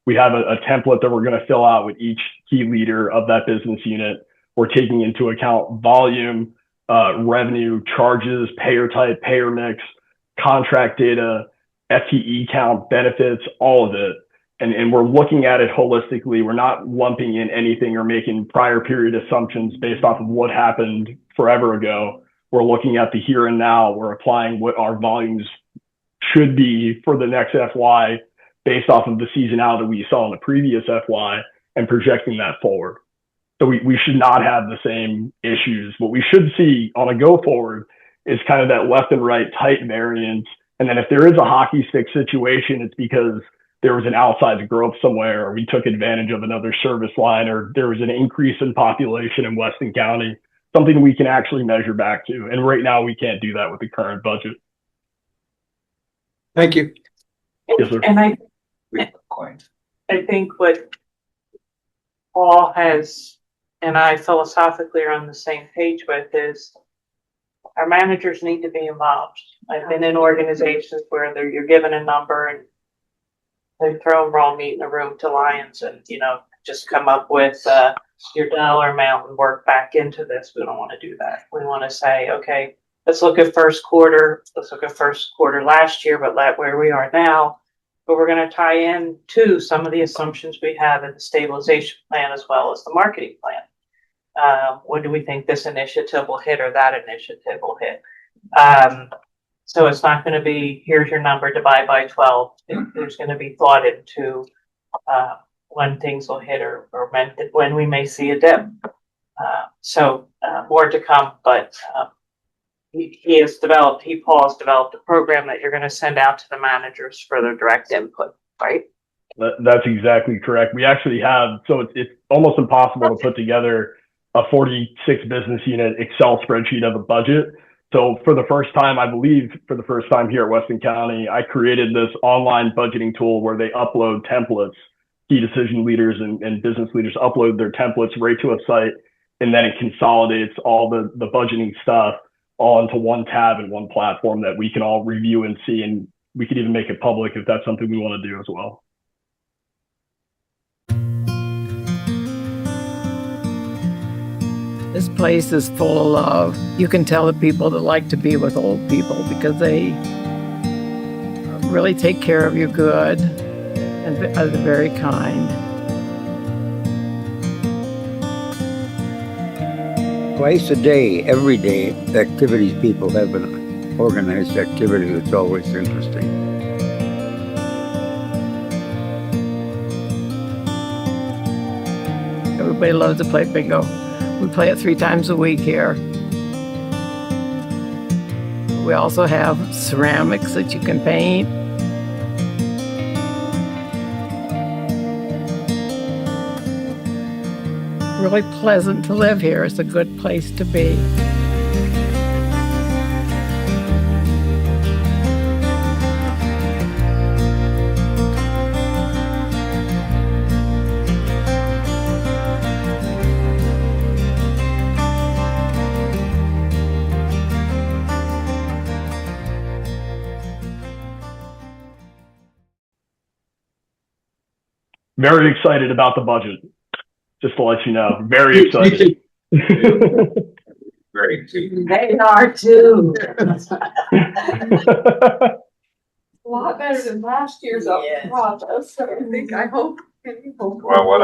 We have a template that we're going to fill out with each key leader of that business unit. We're taking into account volume, revenue, charges, payer type, payer mix, contract data, FTE count, benefits, all of it. And we're looking at it holistically. We're not lumping in anything or making prior period assumptions based off of what happened forever ago. We're looking at the here and now. We're applying what our volumes should be for the next FY based off of the seasonality we saw in the previous FY and projecting that forward. So we should not have the same issues. What we should see on a go forward is kind of that left and right tight variance. And then if there is a hockey stick situation, it's because there was an outsized growth somewhere, or we took advantage of another service line, or there was an increase in population in Weston County, something we can actually measure back to. And right now we can't do that with the current budget. Thank you. Yes, sir. And I think what Paul has, and I philosophically are on the same page with, is our managers need to be involved. I've been in organizations where you're given a number and they throw raw meat in the room to lions and, just come up with your dollar amount and work back into this. We don't want to do that. We want to say, okay, let's look at first quarter. Let's look at first quarter last year, but where we are now. But we're going to tie in to some of the assumptions we have in the stabilization plan as well as the marketing plan. When do we think this initiative will hit or that initiative will hit? So it's not going to be, here's your number, divide by 12. There's going to be thought into when things will hit or when we may see a dip. So more to come, but Paul has developed a program that you're going to send out to the managers for their direct input, right? That's exactly correct. We actually have, so it's almost impossible to put together a 46 business unit Excel spreadsheet of a budget. So for the first time, I believe for the first time here at Weston County, I created this online budgeting tool where they upload templates. Key decision leaders and business leaders upload their templates right to a site, and then it consolidates all the budgeting stuff all into one tab and one platform that we can all review and see. And we could even make it public if that's something we want to do as well. This place is full of love. You can tell the people that like to be with old people because they really take care of you good and are very kind. Twice a day, every day, activities people have an organized activity that's always interesting. Everybody loves to play bingo. We play it 3 times a week here. We also have ceramics that you can paint. Really pleasant to live here. It's a good place to be. Very excited about the budget. Just to let you know, very excited. Very too. They are too. A lot better than last year's process. So I hope. Well, what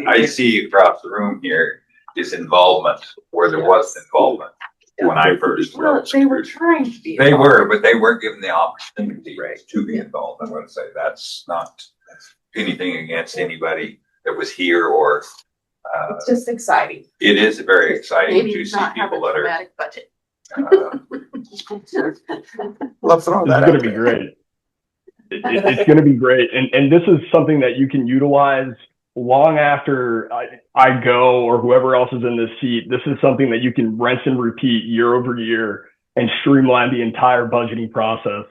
I see across the room here is involvement where there was involvement when I first. Well, they were trying to be. They were, but they weren't given the opportunity to be involved. I'm going to say that's not anything against anybody that was here or. It's just exciting. It is very exciting Maybe to see not have a people that are. dramatic budget. Love throwing that It's going to be great. It's going to be great. And this is something that you can utilize long after I go or whoever else is in this seat. This is something that you can rinse and repeat year over year and streamline the entire budgeting process.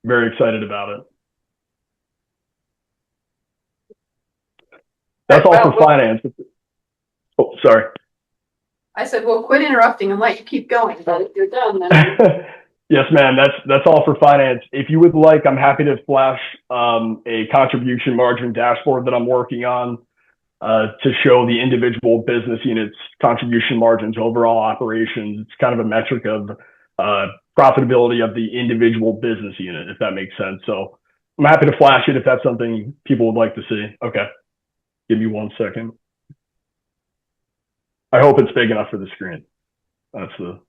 Very excited about it. That's all for finance. Oh, sorry. I said, well, quit interrupting and let you keep going, but if you're done, then. Yes, ma'am. That's all for finance. If you would like, I'm happy to flash a contribution margin dashboard that I'm working on to show the individual business units' contribution margins, overall operations. It's kind of a metric of profitability of the individual business unit, if that makes sense. So I'm happy to flash it if that's something people would like to see. Okay. Give me 1 second. I hope it's big enough for the screen. That's the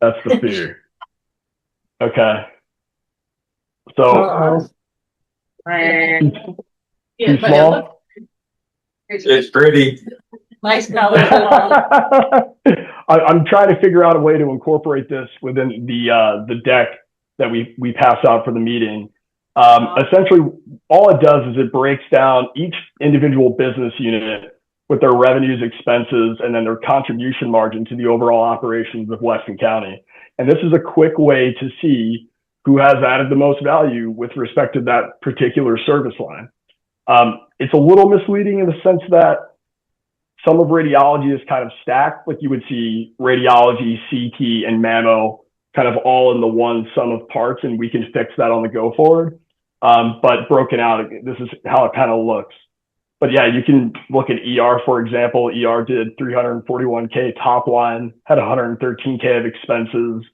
That's the fear. Okay. So too small? It's pretty. Nice color. I'm trying to figure out a way to incorporate this within the deck that we pass out for the meeting. Essentially, all it does is it breaks down each individual business unit with their revenues, expenses, and then their contribution margin to the overall operations of Weston County. And this is a quick way to see who has added the most value with respect to that particular service line. It's a little misleading in the sense that some of radiology is kind of stacked, like you would see radiology, CT, and mammo kind of all in the one sum of parts, and we can fix that on the go forward. But broken out, this is how it kind of looks. But yeah, you can look at ER, for example. ER did 341K top line, had 113K of expenses.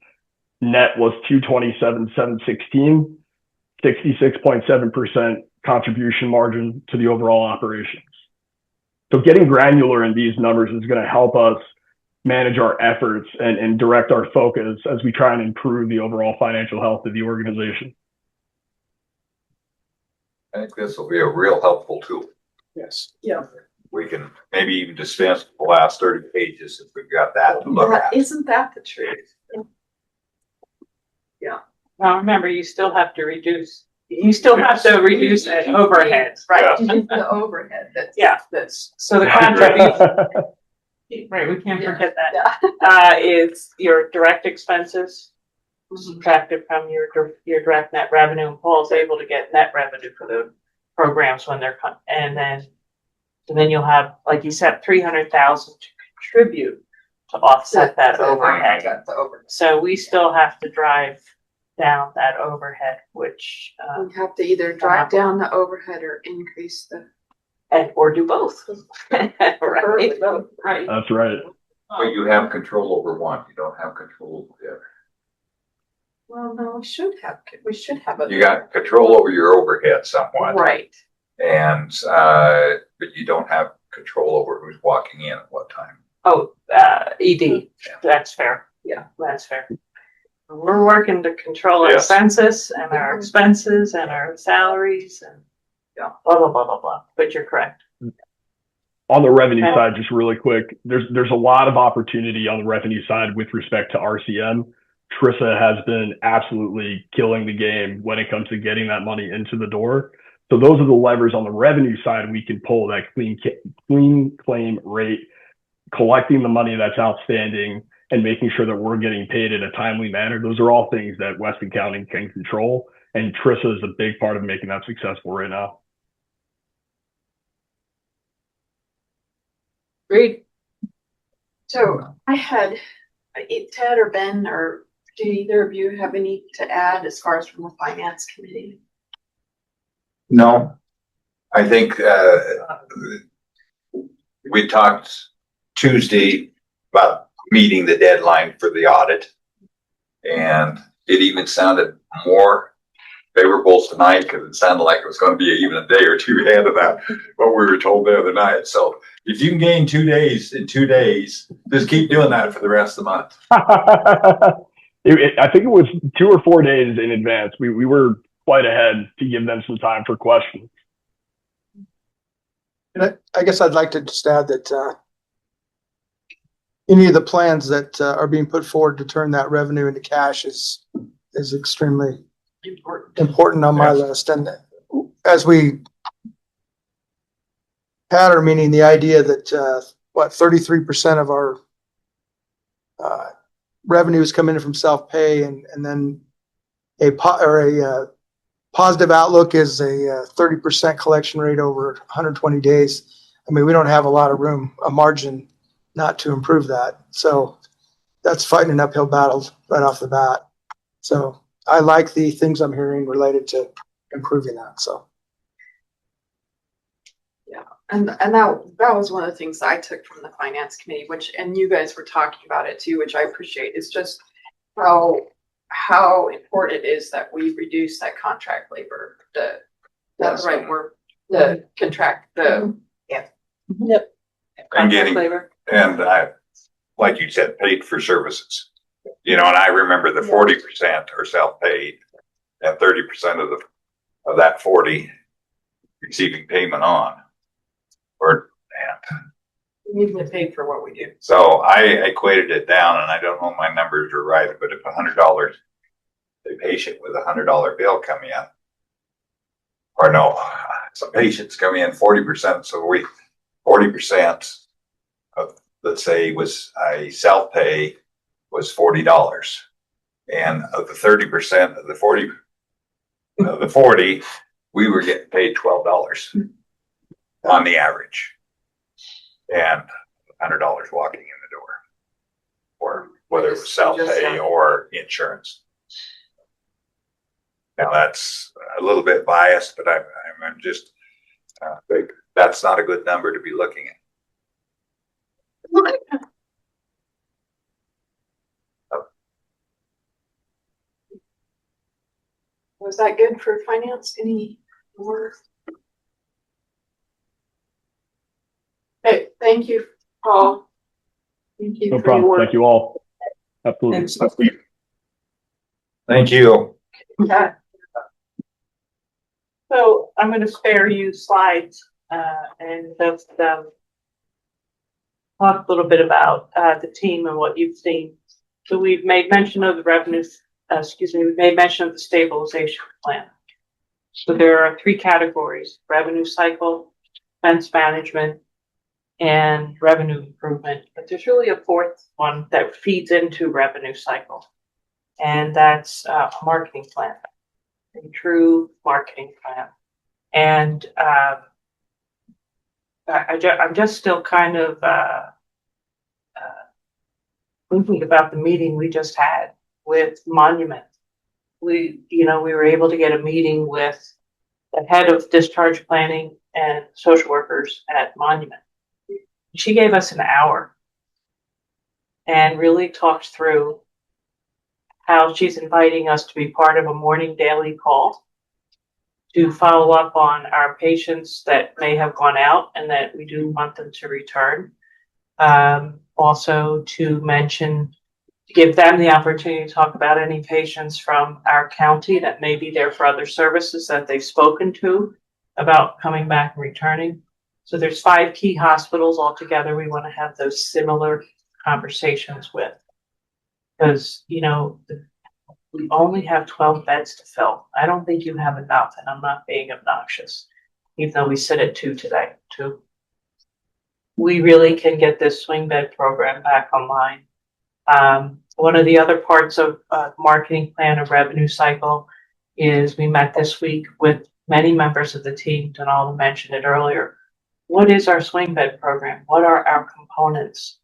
Net was 227,716, 66.7% contribution margin to the overall operations. So getting granular in these numbers is going to help us manage our efforts and direct our focus as we try and improve the overall financial health of the organization. I think this will be a real helpful tool. Yes. Yeah. We can maybe even dispense the last 30 pages if we've got that to look at. Isn't that the truth? Yeah. Now, remember, you still have to reduce that overhead. Right. The overhead. That's So the contribution, right, we can't forget that, is your direct expenses subtracted from your direct net revenue, and Paul's able to get net revenue for the programs when they're and then you'll have, like you said, 300,000 to contribute to offset that overhead. So we still have to drive down that overhead, which we have to either drive down the overhead or increase the or do both. Right. Right. That's right. But you have control over one. You don't have control over the other. Well, no, we should have a. You got control over your overhead somewhat. Right. And, but you don't have control over who's walking in at what time. Oh, ED. Yeah. That's fair. Yeah, that's fair. We're working to control our census and our expenses and our salaries and blah, blah, blah, blah, blah. But you're correct. On the revenue side, just really quick, there's a lot of opportunity on the revenue side with respect to RCM. Trissa has been absolutely killing the game when it comes to getting that money into the door. So those are the levers on the revenue side. We can pull that clean claim rate, collecting the money that's outstanding, and making sure that we're getting paid in a timely manner. Those are all things that Weston County can control. And Trissa is a big part of making that successful right now. Great. So I had Ted or Ben, or do either of you have any to add as far as from the finance committee? No, I think we talked Tuesday about meeting the deadline for the audit, and it even sounded more favorable tonight because it sounded like it was going to be even a day or two ahead of that what we were told the other night. So if you can gain 2 days in 2 days, just keep doing that for the rest of the month. I think it was 2 or 4 days in advance. We were quite ahead to give them some time for questions. And I guess I'd like to just add that any of the plans that are being put forward to turn that revenue into cash is extremely important on my list. And as we had our meeting, the idea that 33% of our revenues come in from self-pay, and then a positive outlook is a 30% collection rate over 120 days. I mean, we don't have a lot of room, a margin not to improve that. So that's fighting an uphill battle right off the bat. So I like the things I'm hearing related to improving that. So. Yeah, and that was one of the things I took from the finance committee, which, and you guys were talking about it too, which I appreciate, is just how important it is that we reduce that contract labor, that's right word, the contract, Yep. And getting, Flavor. and I, like you said, paid for services. You know, and I remember the 40% are self-paid and 30% of that 40 receiving payment on. we need to pay for what we do. So I equated it down, and I don't know if my numbers are right, but if $100, the patient with $100 bill come in, or no, some patients come in 40%. So 40% of, let's say, was a self-pay was $40. And of the 30% of the 40, we were getting paid $12 on the average. And $100 walking in the door, or whether it was self-pay or insurance. Now that's a little bit biased, but I'm just think that's not a good number to be looking at. Was that good for finance? Any more? Okay, thank you, Paul. Thank you No for problem. your work. Thank you all. Absolutely. Thank you. Yeah. So I'm going to spare you slides and just talk a little bit about the team and what you've seen. So we've made mention of the revenues, we've made mention of the stabilization plan. So there are 3 categories: revenue cycle, expense management, and revenue improvement. But there's really a 4th one that feeds into revenue cycle, and that's a marketing plan, a true marketing plan. And I'm just still kind of thinking about the meeting we just had with Monument. We were able to get a meeting with the head of discharge planning and social workers at Monument. She gave us an hour and really talked through how she's inviting us to be part of a morning daily call to follow up on our patients that may have gone out and that we do want them to return. Also to give them the opportunity to talk about any patients from our county that may be there for other services that they've spoken to about coming back and returning. So there's 5 key hospitals altogether we want to have those similar conversations with. Because, we only have 12 beds to fill. I don't think you have enough, and I'm not being obnoxious, even though we sit at 2 today, 2. We really can get this swing bed program back online. One of the other parts of marketing plan and revenue cycle is we met this week with many members of the team. Donald mentioned it earlier. What is our swing bed program? What are our components?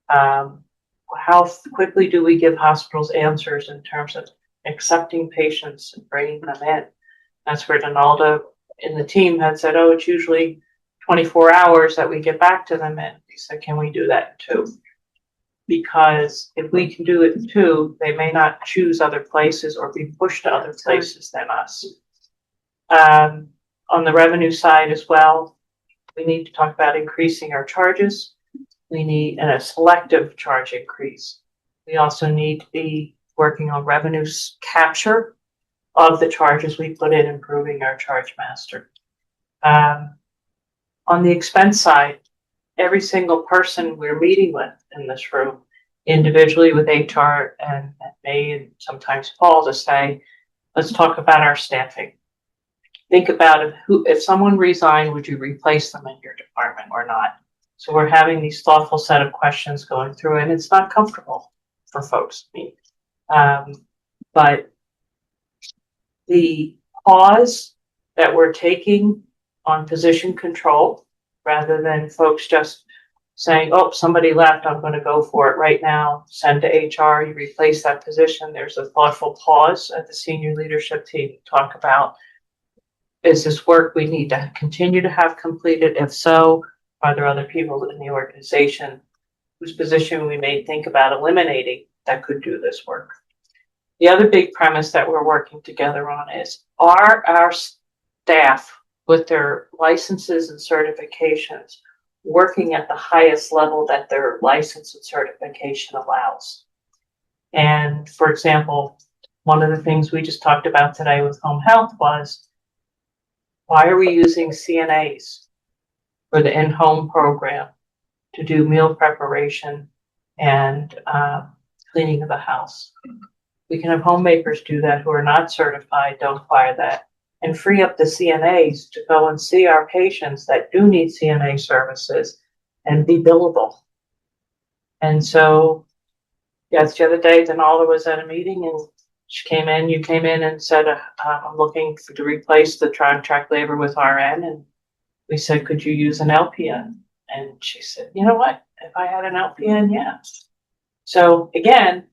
How quickly do we give hospitals answers in terms of accepting patients and bringing them in? That's where Donalda and the team had said, oh, it's usually 24 hours that we get back to them in. We said, can we do that too? Because if we can do it too, they may not choose other places or be pushed to other places than us. On the revenue side as well, we need to talk about increasing our charges. We need a selective charge increase. We also need to be working on revenue capture of the charges we put in, improving our charge master. On the expense side, every single person we're meeting with in this room, individually with HR and me and sometimes Paul, to say, let's talk about our staffing. Think about if someone resigned, would you replace them in your department or not? So we're having these thoughtful set of questions going through, and it's not comfortable for folks. But the pause that we're taking on position control rather than folks just saying, oh, somebody left, I'm gonna go for it right now, send to HR, you replace that position. There's a thoughtful pause at the senior leadership team to talk about, is this work we need to continue to have completed? If so, are there other people in the organization whose position we may think about eliminating that could do this work? The other big premise that we're working together on is, are our staff with their licenses and certifications working at the highest level that their license and certification allows? And for example, one of the things we just talked about today with home health was, why are we using CNAs for the in-home program to do meal preparation and cleaning of the house? We can have homemakers do that who are not certified, don't require that, and free up the CNAs to go and see our patients that do need CNA services and be billable. And so, yes, the other day, Denala was at a meeting and you came in and said, I'm looking to replace the contract labor with RN. And we said, could you use an LPN? And she said, you know what? If I had an LPN, yeah. So again,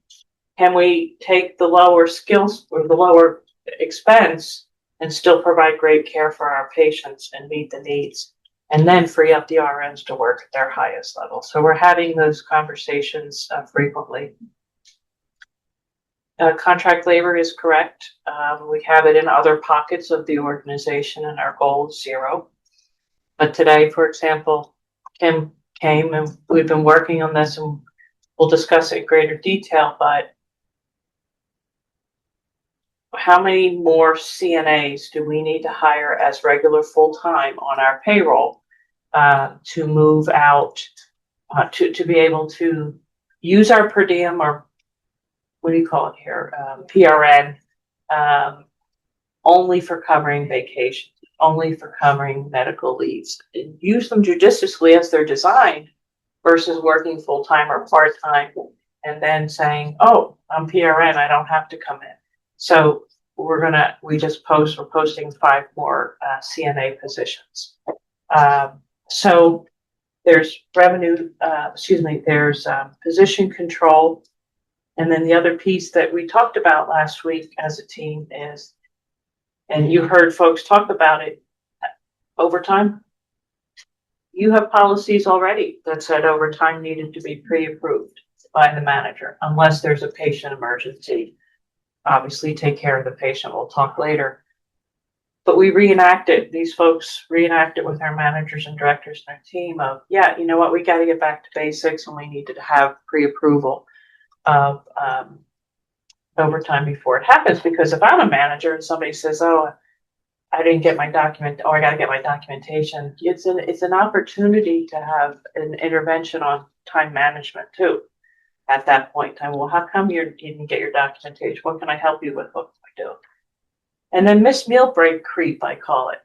can we take the lower skills or the lower expense and still provide great care for our patients and meet the needs, and then free up the RNs to work at their highest level? So we're having those conversations frequently. Contract labor is correct. We have it in other pockets of the organization, and our goal is 0. But today, for example, Kim came and we've been working on this, and we'll discuss it in greater detail, but how many more CNAs do we need to hire as regular full-time on our payroll to move out, to be able to use our per diem, or what do you call it here, PRN, only for covering vacation, only for covering medical leaves, and use them judiciously as they're designed versus working full-time or part-time and then saying, oh, I'm PRN, I don't have to come in. So we're posting 5 more CNA positions. So there's there's position control. And then the other piece that we talked about last week as a team is, and you heard folks talk about it, overtime. You have policies already that said overtime needed to be pre-approved by the manager unless there's a patient emergency. Obviously, take care of the patient. We'll talk later. But we these folks reenact it with our managers and directors and our team of, yeah, you know what, we got to get back to basics, and we need to have pre-approval of overtime before it happens. Because if I'm a manager and somebody says, oh, I didn't get my document, or I got to get my documentation, it's an opportunity to have an intervention on time management too. At that point in time, well, how come you didn't get your documentation? What can I help you with? What can I do? And then missed meal break creep, I call it.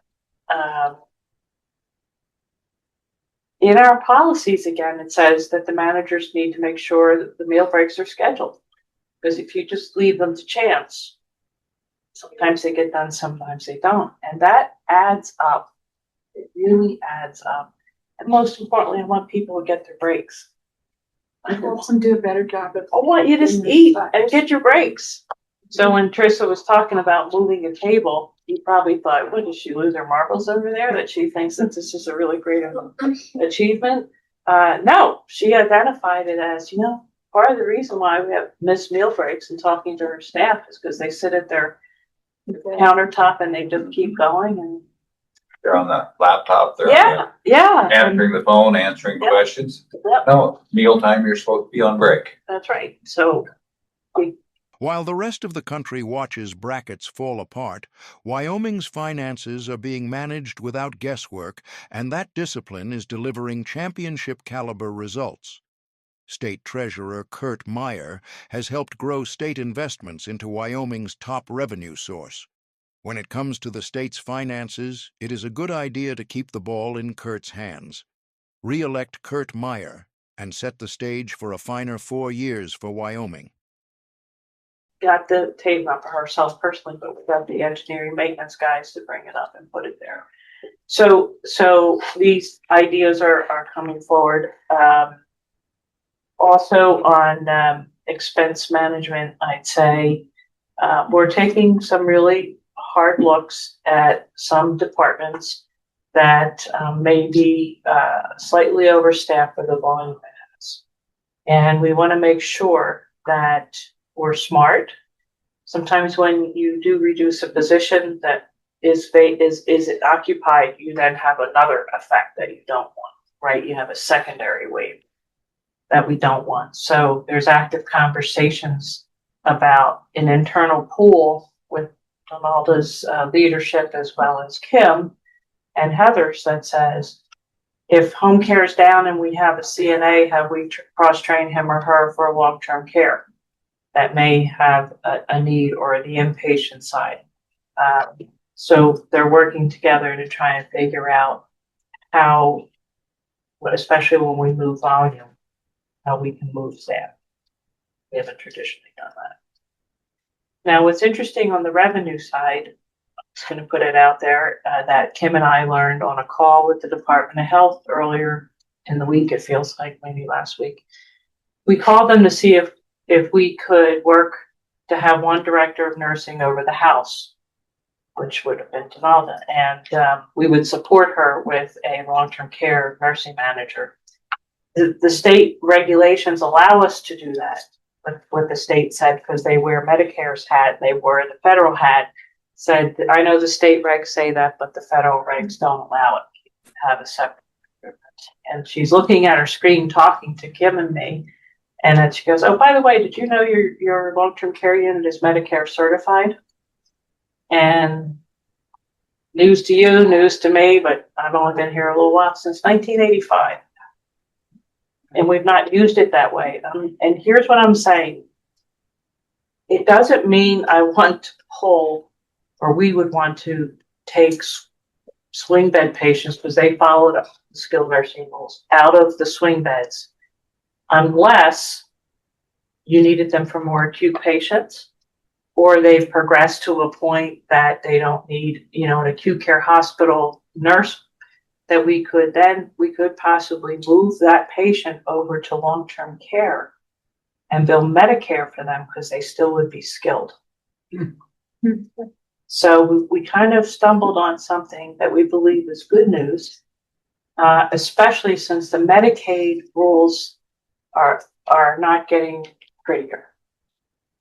In our policies, again, it says that the managers need to make sure that the meal breaks are scheduled. Because if you just leave them to chance, sometimes they get done, sometimes they don't. And that adds up. It really adds up. And most importantly, I want people to get their breaks. I want them to do a better job of. I want you to eat and get your breaks. So when Trissa was talking about moving a table, you probably thought, what, did she lose her marbles over there? That she thinks that this is a really great achievement? No, she identified it as, part of the reason why we have missed meal breaks and talking to her staff is because they sit at their countertop and they just keep going, and they're on the laptop. They're answering the phone, answering questions. Yep. No, mealtime, you're supposed to be on break. That's right. So while the rest of the country watches brackets fall apart, Wyoming's finances are being managed without guesswork, and that discipline is delivering championship-caliber results. State Treasurer Curt Meier has helped grow state investments into Wyoming's top revenue source. When it comes to the state's finances, it is a good idea to keep the ball in Curt's hands. Re-elect Curt Meier and set the stage for a finer 4 years for Wyoming. Got the tape, not for ourselves personally, but we got the engineering maintenance guys to bring it up and put it there. So these ideas are coming forward. Also on expense management, I'd say we're taking some really hard looks at some departments that may be slightly overstaffed for the volume it has. And we want to make sure that we're smart. Sometimes when you do reduce a position that is it occupied, you then have another effect that you don't want, right? You have a secondary wave that we don't want. So there's active conversations about an internal pool with Donalda's leadership as well as Kim and Heather's that says, if home care is down and we have a CNA, have we cross-trained him or her for long-term care that may have a need, or the inpatient side? So they're working together to try and figure out how, especially when we move volume, how we can move staff. We haven't traditionally done that. Now, what's interesting on the revenue side, I'm just going to put it out there, that Kim and I learned on a call with the Department of Health earlier in the week, it feels like maybe last week. We called them to see if we could work to have one director of nursing over the house, which would have been Donalda, and we would support her with a long-term care nursing manager. The state regulations allow us to do that, but what the state said, because they wear Medicare's hat, they wear the federal hat, said, I know the state regs say that, but the federal regs don't allow it to have a separate. And she's looking at her screen talking to Kim and me, and then she goes, oh, by the way, did you know your long-term care unit is Medicare certified? And news to you, news to me, but I've only been here a little while, since 1985. And we've not used it that way. And here's what I'm saying. It doesn't mean I want to pull, or we would want to take swing bed patients, because they followed the skilled nursing rules, out of the swing beds, unless you needed them for more acute patients, or they've progressed to a point that they don't need, an acute care hospital nurse, that we could possibly move that patient over to long-term care and bill Medicare for them, because they still would be skilled. Mm-hmm. So we kind of stumbled on something that we believe is good news, especially since the Medicaid rules are not getting prettier.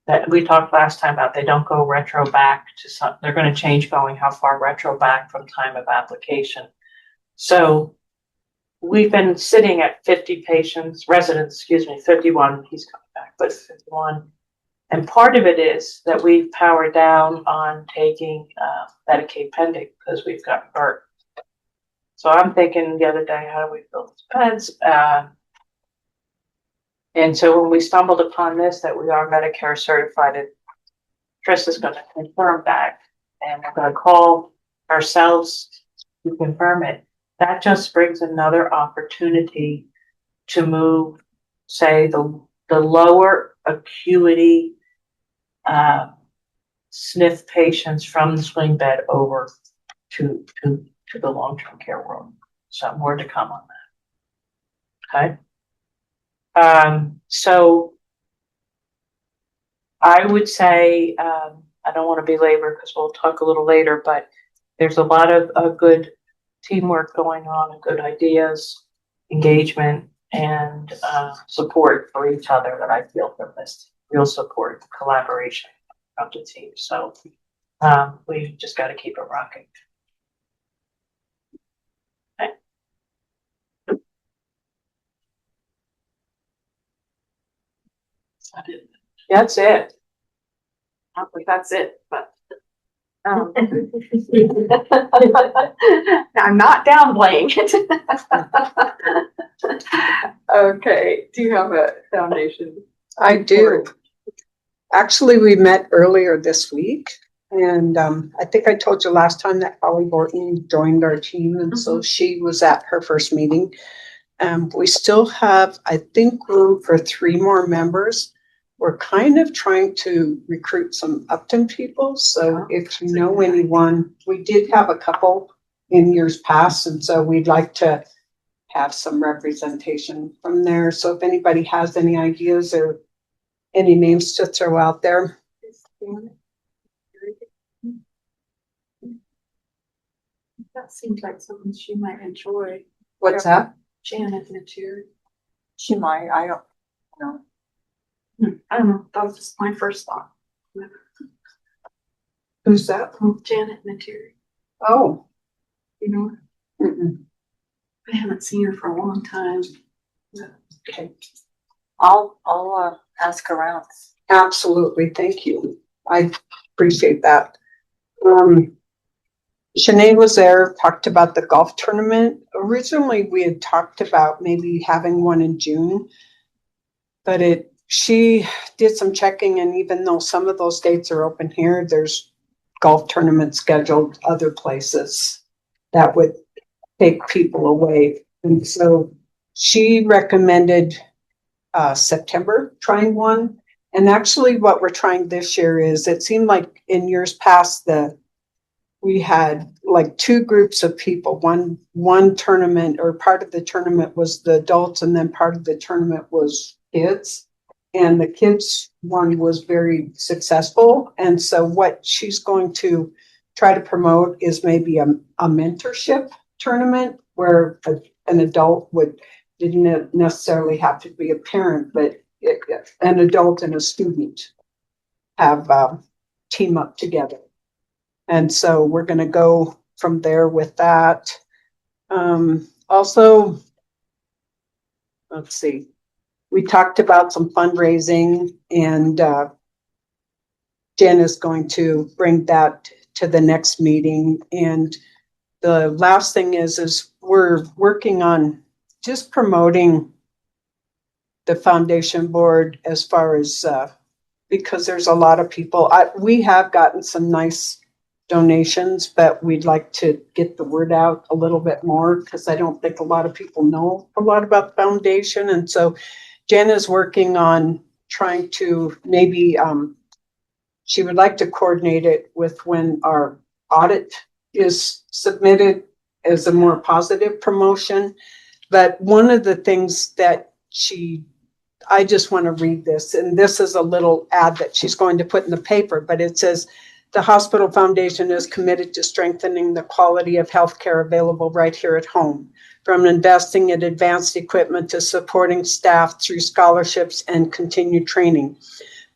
That we talked last time about, they don't go retro back to some, they're going to change going how far retro back from time of application. So we've been sitting at 50 residents, 51, he's coming back, but 51. And part of it is that we've powered down on taking Medicaid pending, because we've got Curt. So I'm thinking the other day, how do we fill these beds? And so when we stumbled upon this, that we are Medicare certified, and Tris is going to confirm that, and we're going to call ourselves to confirm it. That just brings another opportunity to move, say, the lower acuity SNF patients from the swing bed over to the long-term care world. So more to come on that. Okay. So I would say, I don't want to belabor, because we'll talk a little later, but there's a lot of good teamwork going on, and good ideas, engagement, and support for each other that I feel from this. Real support, collaboration of the team. So we just got to keep it rocking. Okay. That's it. I don't think that's it, but I'm not downplaying it. Okay. Do you have a foundation? I do. Actually, we met earlier this week, and I think I told you last time that Holly Borton joined our team, and so she was at her first meeting. We still have, I think, room for 3 more members. We're kind of trying to recruit some Upton people, so if you know anyone, we did have a couple in years past. And so we'd like to have some representation from there. So if anybody has any ideas or any names to throw out there. That seems like something she might enjoy. What's that? Janet Material. She might, I don't know. I don't know. That was just my first thought. Who's that? Janet Material. Oh. You know her? Mm-mm. I haven't seen her for a long time. Okay. I'll ask around. Absolutely, thank you. I appreciate that. Sinead was there, talked about the golf tournament. Originally, we had talked about maybe having one in June, but she did some checking, and even though some of those dates are open here, there's golf tournaments scheduled other places that would take people away. And so she recommended September trying one. And actually what we're trying this year is, it seemed like in years past we had like two groups of people. One tournament, or part of the tournament was the adults, and then part of the tournament was kids. And the kids one was very successful. And so what she's going to try to promote is maybe a mentorship tournament where an adult didn't necessarily have to be a parent, but an adult and a student have team up together. And so we're going to go from there with that. Also, let's see, we talked about some fundraising, and Jen is going to bring that to the next meeting. And the last thing is we're working on just promoting the foundation board as far as, because there's a lot of people. We have gotten some nice donations, but we'd like to get the word out a little bit more, because I don't think a lot of people know a lot about the foundation. And so Jen is working on trying to maybe, she would like to coordinate it with when our audit is submitted as a more positive promotion. But one of the things that I just want to read this, and this is a little ad that she's going to put in the paper, but it says, the Hospital Foundation is committed to strengthening the quality of healthcare available right here at home, from investing in advanced equipment to supporting staff through scholarships and continued training.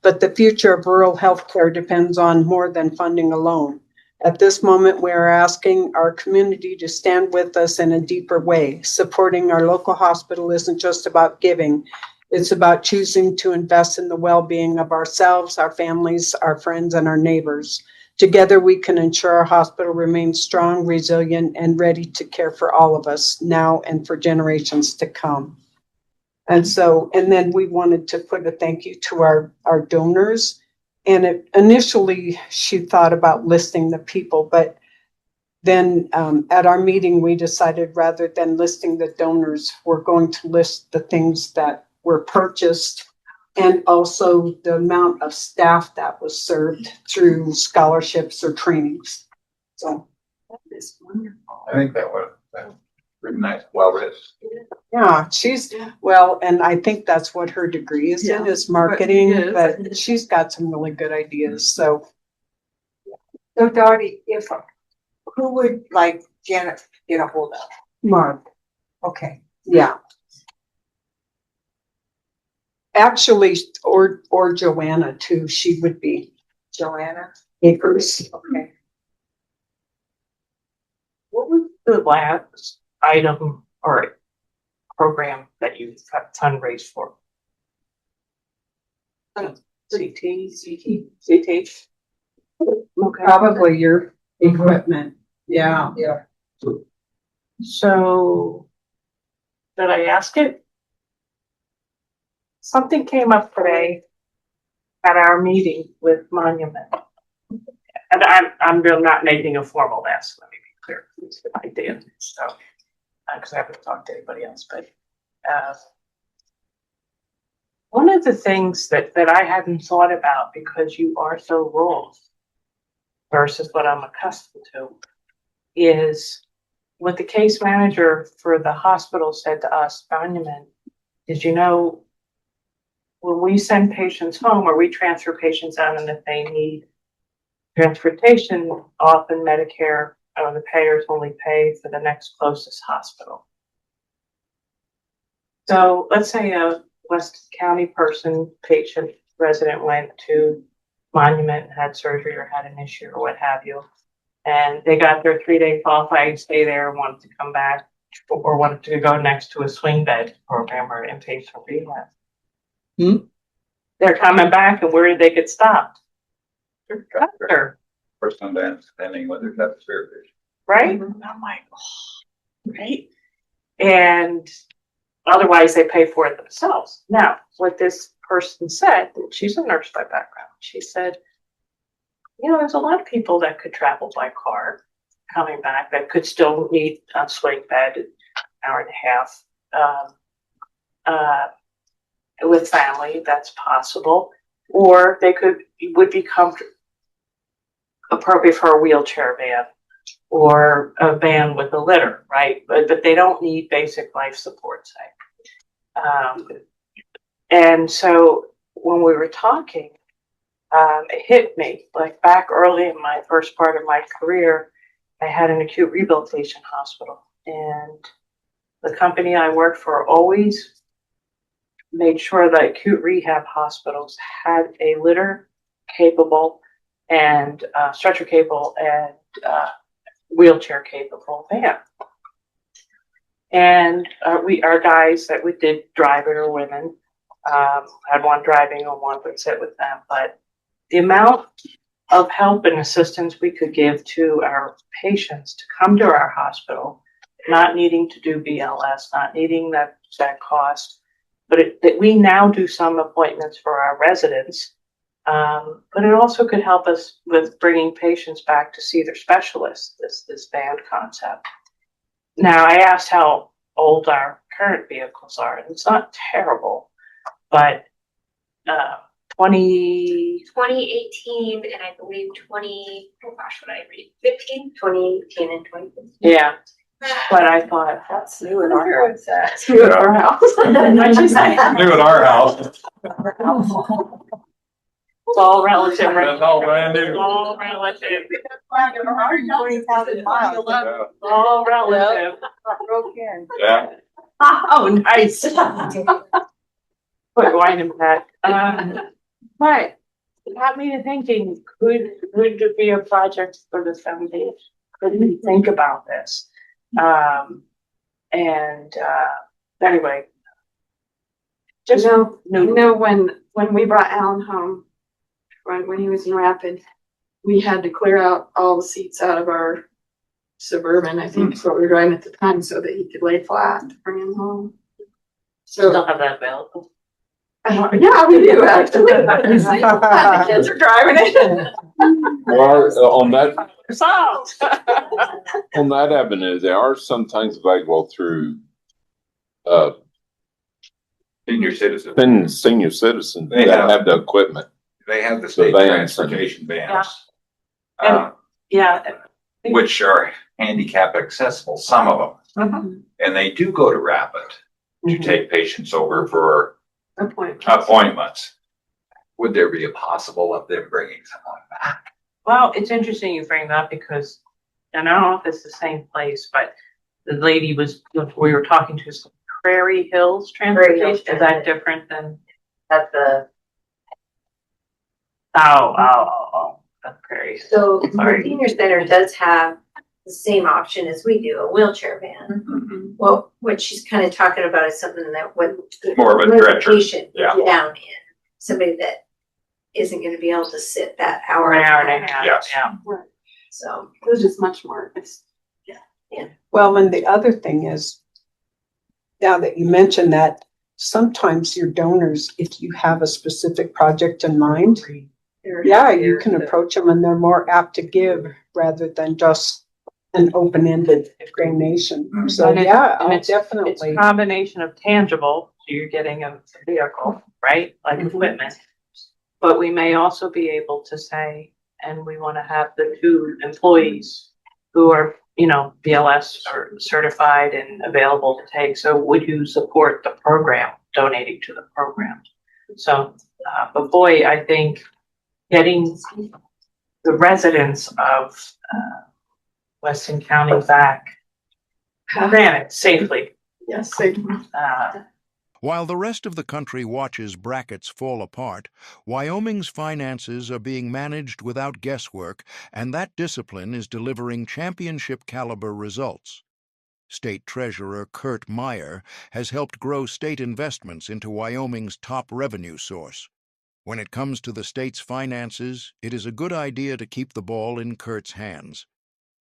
But the future of rural healthcare depends on more than funding alone. At this moment, we are asking our community to stand with us in a deeper way. Supporting our local hospital isn't just about giving. It's about choosing to invest in the well-being of ourselves, our families, our friends, and our neighbors. Together, we can ensure our hospital remains strong, resilient, and ready to care for all of us now and for generations to come. And then we wanted to put a thank you to our donors. And initially, she thought about listing the people, but then at our meeting, we decided rather than listing the donors, we're going to list the things that were purchased and also the amount of staff that was served through scholarships or trainings. So that is wonderful. I think that was pretty nice, well written. Yeah, well, and I think that's what her degree is in, is marketing, but she's got some really good ideas. So Dottie, who would like Janet get a hold of? Mark. Okay. Yeah. Actually, or Joanna too, she would be. Joanna Akers. Okay. What was the last item or program that you fundraised for? CT. Okay. Probably your equipment. Yeah. Yeah. So, did I ask it? Something came up today at our meeting with Monument. And I'm really not making a formal ask, let me be clear. I did, so, because I haven't talked to anybody else, but one of the things that I hadn't thought about, because you are so rural versus what I'm accustomed to, is what the case manager for the hospital said to us, Monument, is, you know, when we send patients home or we transfer patients out and if they need transportation, often Medicare or the payers only pay for the next closest hospital. So let's say a Weston County person, patient, resident went to Monument and had surgery or had an issue or what have you, and they got their 3-day qualified stay there and wanted to come back or wanted to go next to a swing bed program or inpatient rehab. They're coming back, and where did they get stopped? Doctor. First time dance, depending whether it's a spirit vision. Right? I'm like, oh, right? And otherwise they pay for it themselves. Now, what this person said, she's a nurse by background, she said, you know, there's a lot of people that could travel by car coming back that could still need a swing bed, an hour and a half, with family, that's possible. Or they would be appropriate for a wheelchair van or a van with a litter, right? But they don't need basic life support, say. And so when we were talking, it hit me, like back early in my first part of my career, I had an acute rehabilitation hospital, and the company I worked for always made sure that acute rehab hospitals had a litter capable and stretcher capable and wheelchair capable van. And our guys that we did drive it or women, had one driving and one would sit with them. But the amount of help and assistance we could give to our patients to come to our hospital, not needing to do BLS, not needing that cost, but that we now do some appointments for our residents. But it also could help us with bringing patients back to see their specialists, this band concept. Now, I asked how old our current vehicles are, and it's not terrible, but 2018 and I believe 20, oh gosh, what did I read? 2018 and 2015. Yeah. But I thought, that's new in our house. It's new in our house. What'd you say? New in our house. It's all relative, right? That's all brand new. It's all relative. 120,000 miles. All relative. Broke in. Yeah. Oh, nice. Put wine in that. But it got me to thinking, could it be a project for the foundation? Could we think about this? Anyway, just when we brought Alan home, right when he was in Rapid, we had to clear out all the seats out of our Suburban. I think that's what we were driving at the time, so that he could lay flat to bring him home. So still have that available. Yeah, we do actually. The kids are driving it. Well, on that Solved. on that avenue, there are some things available through Senior citizens. Senior citizens They that have the equipment. They have the state vans transportation vans. Yeah. Which are handicap accessible, some of them. And they do go to Rapid to take patients over for appointments. Would there be a possible of them bringing someone back? Well, it's interesting you bring that because, and I don't know if it's the same place, but the lady we were talking to is Prairie Hills Transportation. Is that different than? At the. Oh, that's Prairie. So the senior center does have the same option as we do, a wheelchair van. Well, what she's kind of talking about is something that would more of a stretcher. Patient down in, somebody that isn't going to be able to sit that hour and a half. Yes. Yeah. So it was just much more. Yeah. Well, and the other thing is, now that you mentioned that, sometimes your donors, if you have a specific project in mind, you can approach them and they're more apt to give rather than just an open-ended donation. So it's definitely. It's a combination of tangible, so you're getting a vehicle, right? Like equipment. But we may also be able to say, and we want to have the 2 employees who are BLS or certified and available to take. So would you support the program, donating to the program? So, but boy, I think getting the residents of Weston County back, granted, safely. Yes, safely. While the rest of the country watches brackets fall apart, Wyoming's finances are being managed without guesswork, and that discipline is delivering championship-caliber results. State Treasurer Curt Meier has helped grow state investments into Wyoming's top revenue source. When it comes to the state's finances, it is a good idea to keep the ball in Curt's hands.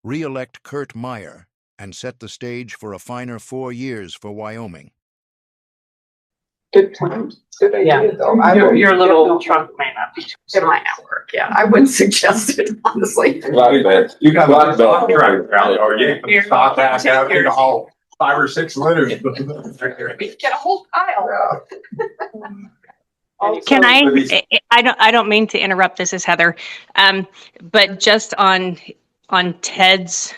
Re-elect Curt Meier and set the stage for a finer 4 years for Wyoming. Good plan. Good idea, though. Your little trunk may not be too. It might not work. Yeah, I wouldn't suggest it, honestly. You got a lot of dog driving around, or you stop back out in the hall, 5 or 6 litters. Get a whole pile. Can I don't mean to interrupt. This is Heather. But just on Ted's,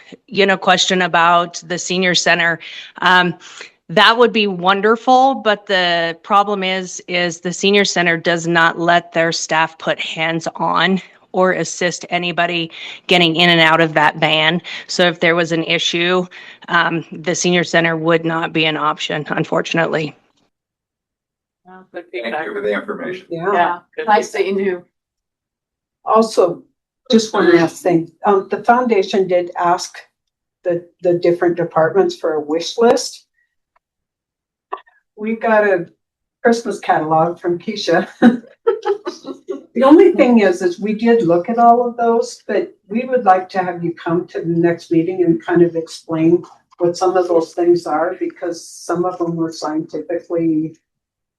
question about the senior center, that would be wonderful. But the problem is the senior center does not let their staff put hands on or assist anybody getting in and out of that van. So if there was an issue, the senior center would not be an option, unfortunately. Thank you for the information. Yeah. Nice that you knew. Also, just one last thing. The foundation did ask the different departments for a wish list. We got a Christmas catalog from Keisha. The only thing is we did look at all of those, but we would like to have you come to the next meeting and kind of explain what some of those things are, because some of them were scientifically.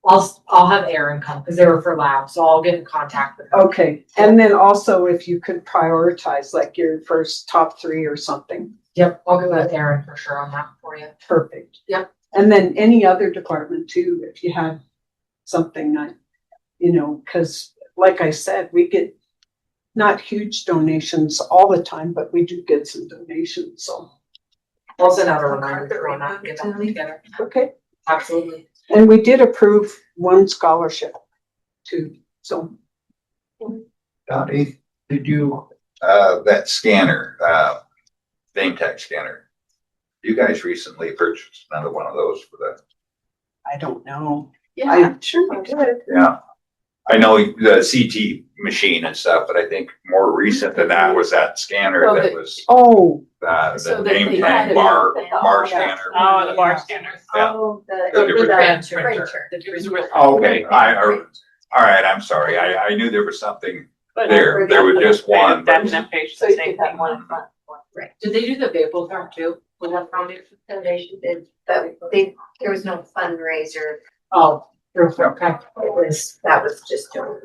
I'll have Aaron come because they were for labs, so I'll get in contact with her. Okay, and then also if you could prioritize like your first top 3 or something. Yep, I'll go with Aaron for sure on that for you. Perfect. Yep. And then any other department too, if you had something that, because like I said, we get not huge donations all the time, but we do get some donations. So I'll send out a reminder on that and get them together. Okay. Absolutely. And we did approve one scholarship too. So Dottie, did you, that scanner, name tag scanner, you guys recently purchased another one of those for the. I don't know. Yeah, I'm sure we did. Yeah. I know the CT machine and stuff, but I think more recent than that was that scanner that was. Oh. The name tag bar scanner. Oh, the bar scanner. Yeah. Oh, The printer. Okay, all right, I'm sorry. I knew there was something there. There was just one. That's an impatient. So you could have one in front. Right. Did they do the Vapotherm too? Was that foundation? Foundation did, but there was no fundraiser. Oh, okay. That was just doing.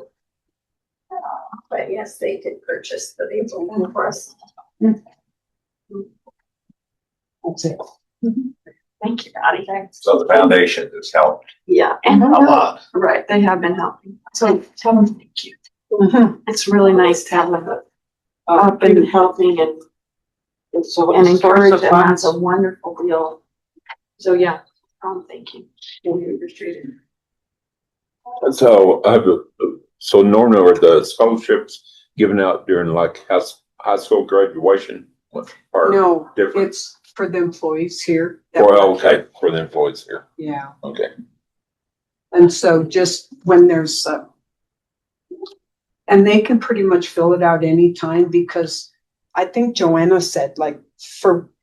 But yes, they did purchase the vehicle for us. That's it. Thank you, Dottie. So the foundation has helped. Yeah, and A lot. Right, they have been helping. So tell them thank you. It's really nice to have them up and helping and encourage them. That's a wonderful deal. So yeah, thank you. We appreciate it. So so normally are the scholarships given out during like high school graduation? Or No, different? it's for the employees here. Okay, for the employees here. Yeah. Okay. And so just when there's, and they can pretty much fill it out anytime, because I think Joanna said it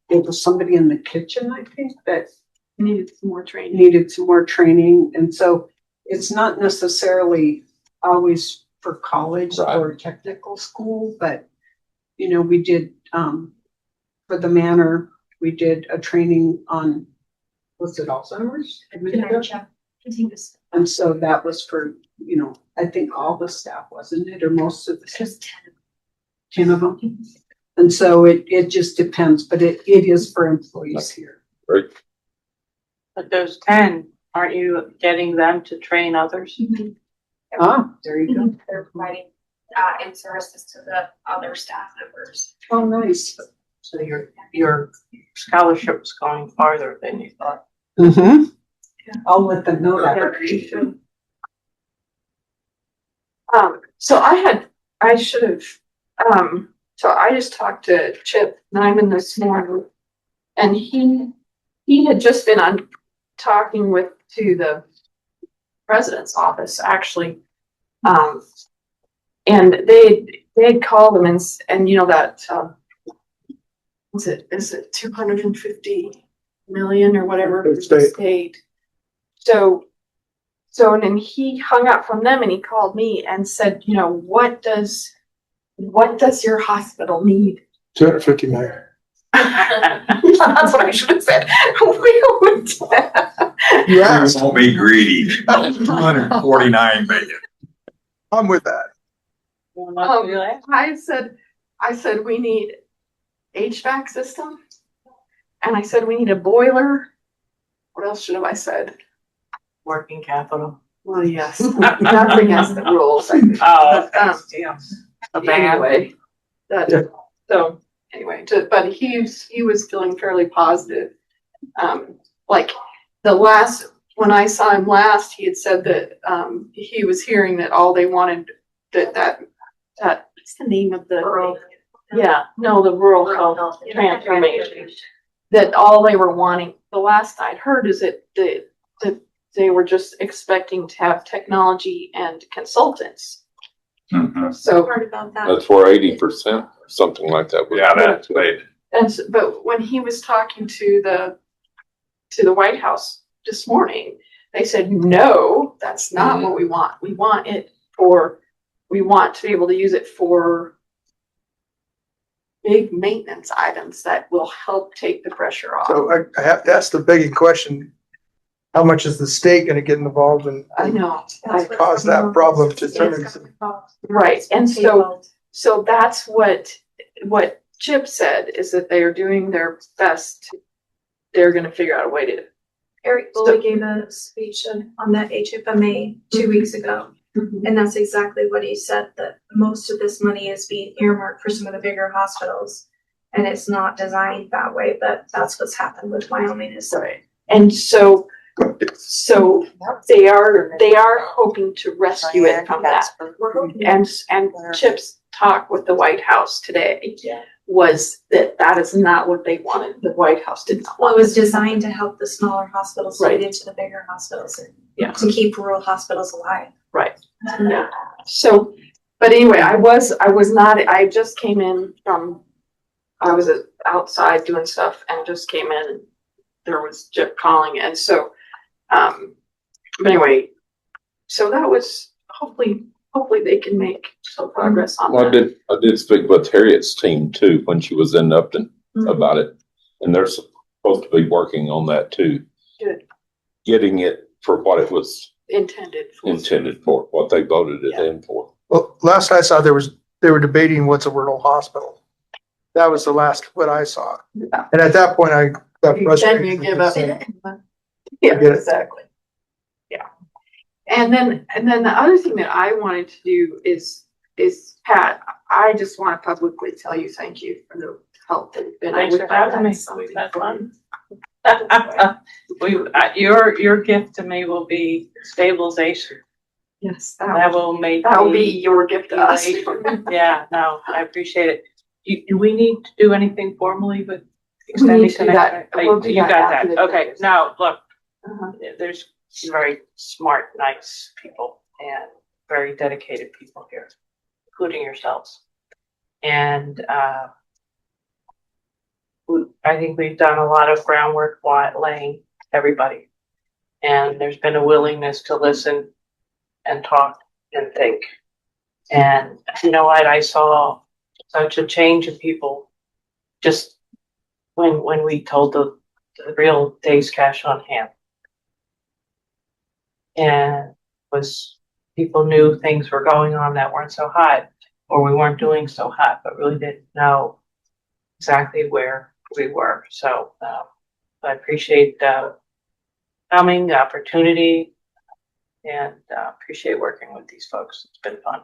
was somebody in the kitchen, I think, that needed some more training. And so it's not necessarily always for college or technical school, but we did, for the Manor, we did a training on, was it Alzheimer's? Dementia. And so that was for, I think all the staff, wasn't it? Or most of the staff? 10 of them. And so it just depends, but it is for employees here. Right. But those 10, aren't you getting them to train others? Mm-hmm. Ah, there you go. They're providing in services to the other staff members. Oh, nice. So your scholarship's going farther than you thought. Mm-hmm. I'll let them know that. So I just talked to Chip Nyman this morning, and he had just been on talking to the president's office, actually. And they'd called him and you know that, is it 250 million or whatever for the state? So and then he hung up from them and he called me and said, you know, what does your hospital need? 250 million. That's what I should have said. You asked. Don't be greedy. 249 million. I'm with that. I said we need HVAC system, and I said we need a boiler. What else should have I said? Working capital. Well, yes, that's against the rules. Anyway, so anyway, but he was feeling fairly positive. Like when I saw him last, he had said that he was hearing that all they wanted that what's the name of the rural health transformation. That all they were wanting, the last I'd heard, is that they were just expecting to have technology and consultants. Mm-hmm. So that's where 80% or something like that was. Yeah, that's right. But when he was talking to the White House this morning, they said, no, that's not what we want. We want to be able to use it for big maintenance items that will help take the pressure off. So I have to ask the begging question: how much is the state going to get involved and I know cause that problem to turn into? Right, and so that's what Chip said, is that they are doing their best. They're going to figure out a way to. Eric Bully gave a speech on that HFMA 2 weeks ago. And that's exactly what he said, that most of this money is being earmarked for some of the bigger hospitals. And it's not designed that way, but that's what's happened with Wyoming is right. And so they are hoping to rescue it from that. And Chip's talk with the White House today was that is not what they wanted. The White House did not want. Well, it was designed to help the smaller hospitals Right. feed into the bigger hospitals and Yeah. to keep rural hospitals alive. Right. Yeah. So, but anyway, I just came in from, I was outside doing stuff and just came in and there was Chip calling. And so, but anyway, so that was hopefully they can make some progress on Well, that. I did speak with Harriet's team too when she was in Upton about it, and they're supposed to be working on that too. Good. Getting it for what it was Intended for, what they voted it in for. Well, last I saw, they were debating what's a rural hospital. That was the last what I saw. Yeah. And at that point, I got frustrated. Then you give up. because, Yeah, I get it. exactly. Yeah. And then the other thing that I wanted to do is Pat, I just want to publicly tell you thank you for the help that you've been. Thanks for having me. We've had fun. Your gift to me will be stabilization. Yes, that will make. That will be your gift to us. Yeah, no, I appreciate it. Do we need to do anything formally with We extending need to do that. connection? We'll do You that got after that. the Okay, meeting. now, look, Uh-huh. there's some very smart, nice people and very dedicated people here, including yourselves. And I think we've done a lot of groundwork laying, everybody. And there's been a willingness to listen and talk and think. And you know what? I saw such a change in people just when we told the real days cash on hand. And people knew things were going on that weren't so hot, or we weren't doing so hot, but really didn't know exactly where we were. So I appreciate coming, the opportunity, and appreciate working with these folks. It's been fun.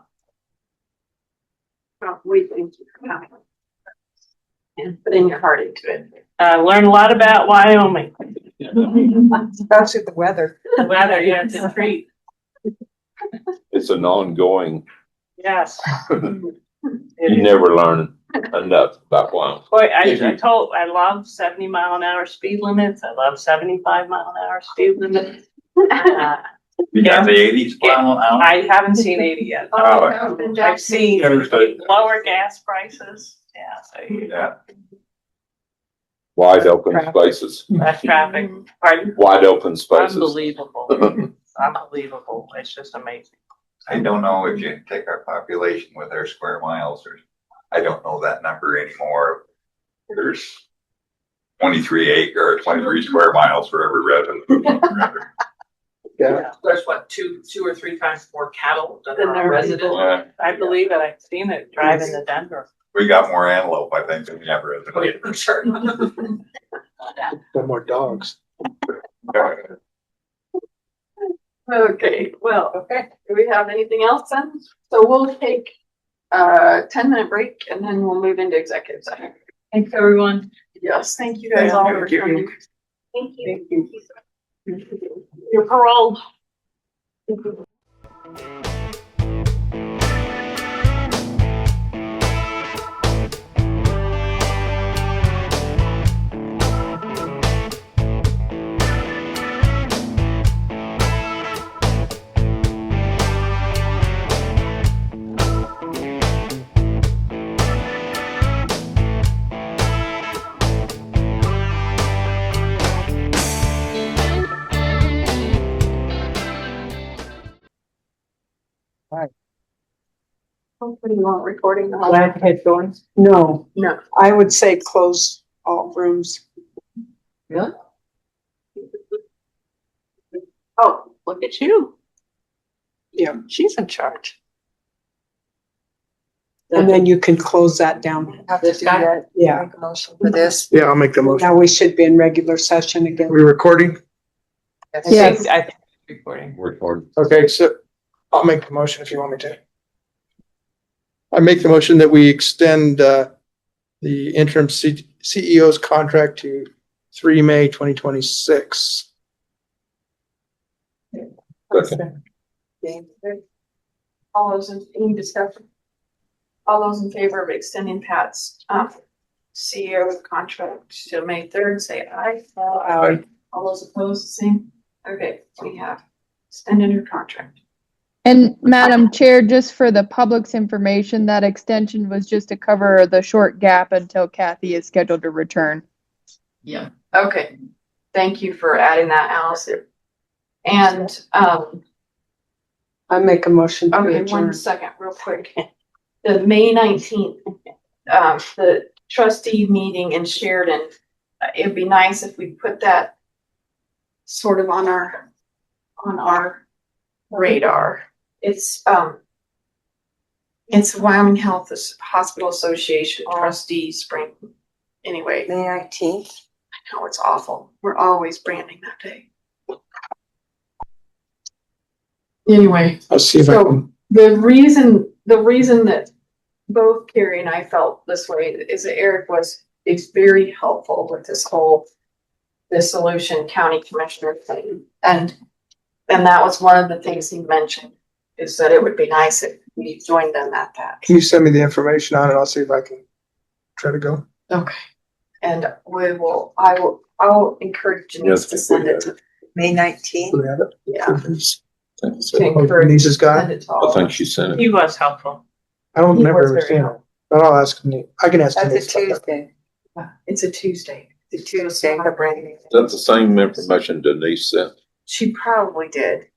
Well, we thank you for coming. and put in your heart into it. Learn a lot about Wyoming. Especially the weather. The weather, yeah, it's a treat. It's an ongoing, Yes. you never learn enough about Wyoming. Boy, I love 70-mile-an-hour speed limits. I love 75-mile-an-hour speed limits. You got the 80s mile an hour? I haven't seen 80 yet. I've seen lower gas prices. Yeah, so Yeah. Wide open spaces. less traffic. Pardon? Wide open spaces. Unbelievable. Unbelievable. It's just amazing. I don't know if you take our population with our square miles, or I don't know that number anymore. There's 23 square miles for every resident. Yeah. There's what, two or three times more cattle than Than there there are are residents. people. I believe it. I've seen it driving to Denver. We got more antelope, I think, than we have residents. For sure. Got more dogs. Okay, well, do we have anything else then? So we'll take a 10-minute break and then we'll move into executive session. Thanks, everyone. Yes, thank you guys all for coming. Thank you. You're paroled. Hopefully you won't recording the whole. Glad headphones? No, No. I would say close all rooms. Really? Oh, look at you. Yeah, she's in charge. And then you can close that down. Have to do that. Yeah. Make a motion for this. Yeah, I'll make the motion. Now we should be in regular session again. Are we recording? Yes. I think recording. Recording. Okay, so I'll make the motion if you want me to. I make the motion that we extend the interim CEO's contract to 3 May 2026. All those in, any discussion? All those in favor of extending Pat's CEO contract to May 3rd, say aye. Aye. All those opposed, same. Okay, we have extended her contract. And Madam Chair, just for the public's information, that extension was just to cover the short gap until Kathy is scheduled to return. Yeah. Okay. Thank you for adding that, Allison. And, I make a motion to okay, adjourn. 1 second, real quick. The May 19th, the trustee meeting in Sheridan, it'd be nice if we put that sort of on our radar. It's Wyoming Health Hospital Association Trustees spring. Anyway. May 19th. I know, it's awful. We're always branding that day. Anyway. I'll see if I can. The reason that both Carrie and I felt this way is that Eric is very helpful with this whole dissolution county commissioner thing. And that was one of the things he mentioned, is that it would be nice if we joined them at that. Can you send me the information on it? I'll see if I can try to go. Okay. And I'll encourage Denise to send it to May 19th. Do we have it? Yeah. Lisa's got Send it? it to all I of think us. she sent it. He was helpful. I don't He remember was ever very seeing it, but I'll ask Denise. I can ask That's a Denise. about that. Tuesday. It's a Tuesday. It's a Tuesday. Not a branding. That's the same information Denise sent. She probably did.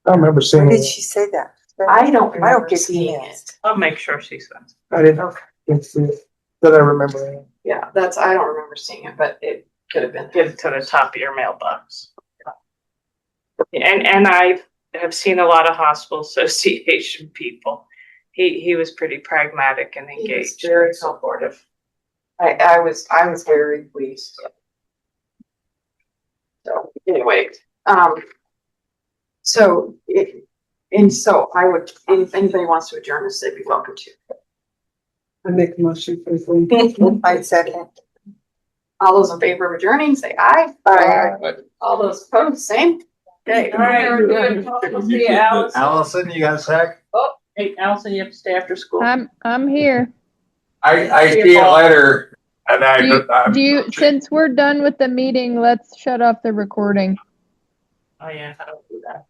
I don't remember seeing When did it. she say that? I don't get seeing emails. it. I'll make sure she sends. I didn't see it. That I remember. Yeah, I don't remember seeing it, but it could have been. Get it to the top of your mailbox. And I have seen a lot of hospital association people. He was pretty pragmatic and He was engaged. very supportive. I was very pleased. So anyway, so I would, if anybody wants to adjourn this, they'd be welcome to. I make a motion for the. I second. All those in favor of adjourning, say aye. Aye. All those opposed, same. Okay. All right, we're good. We'll see you, Allison. Allison, you got a sec? Oh, hey, Allison, you have to stay after school. I'm here. I see it later and Do you, since we're done with the meeting, let's shut off the recording. Oh, yeah, how do I do that?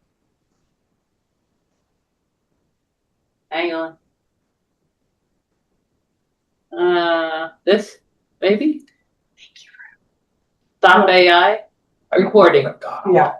Hang on. This, maybe? Stop AI, recording. Yeah.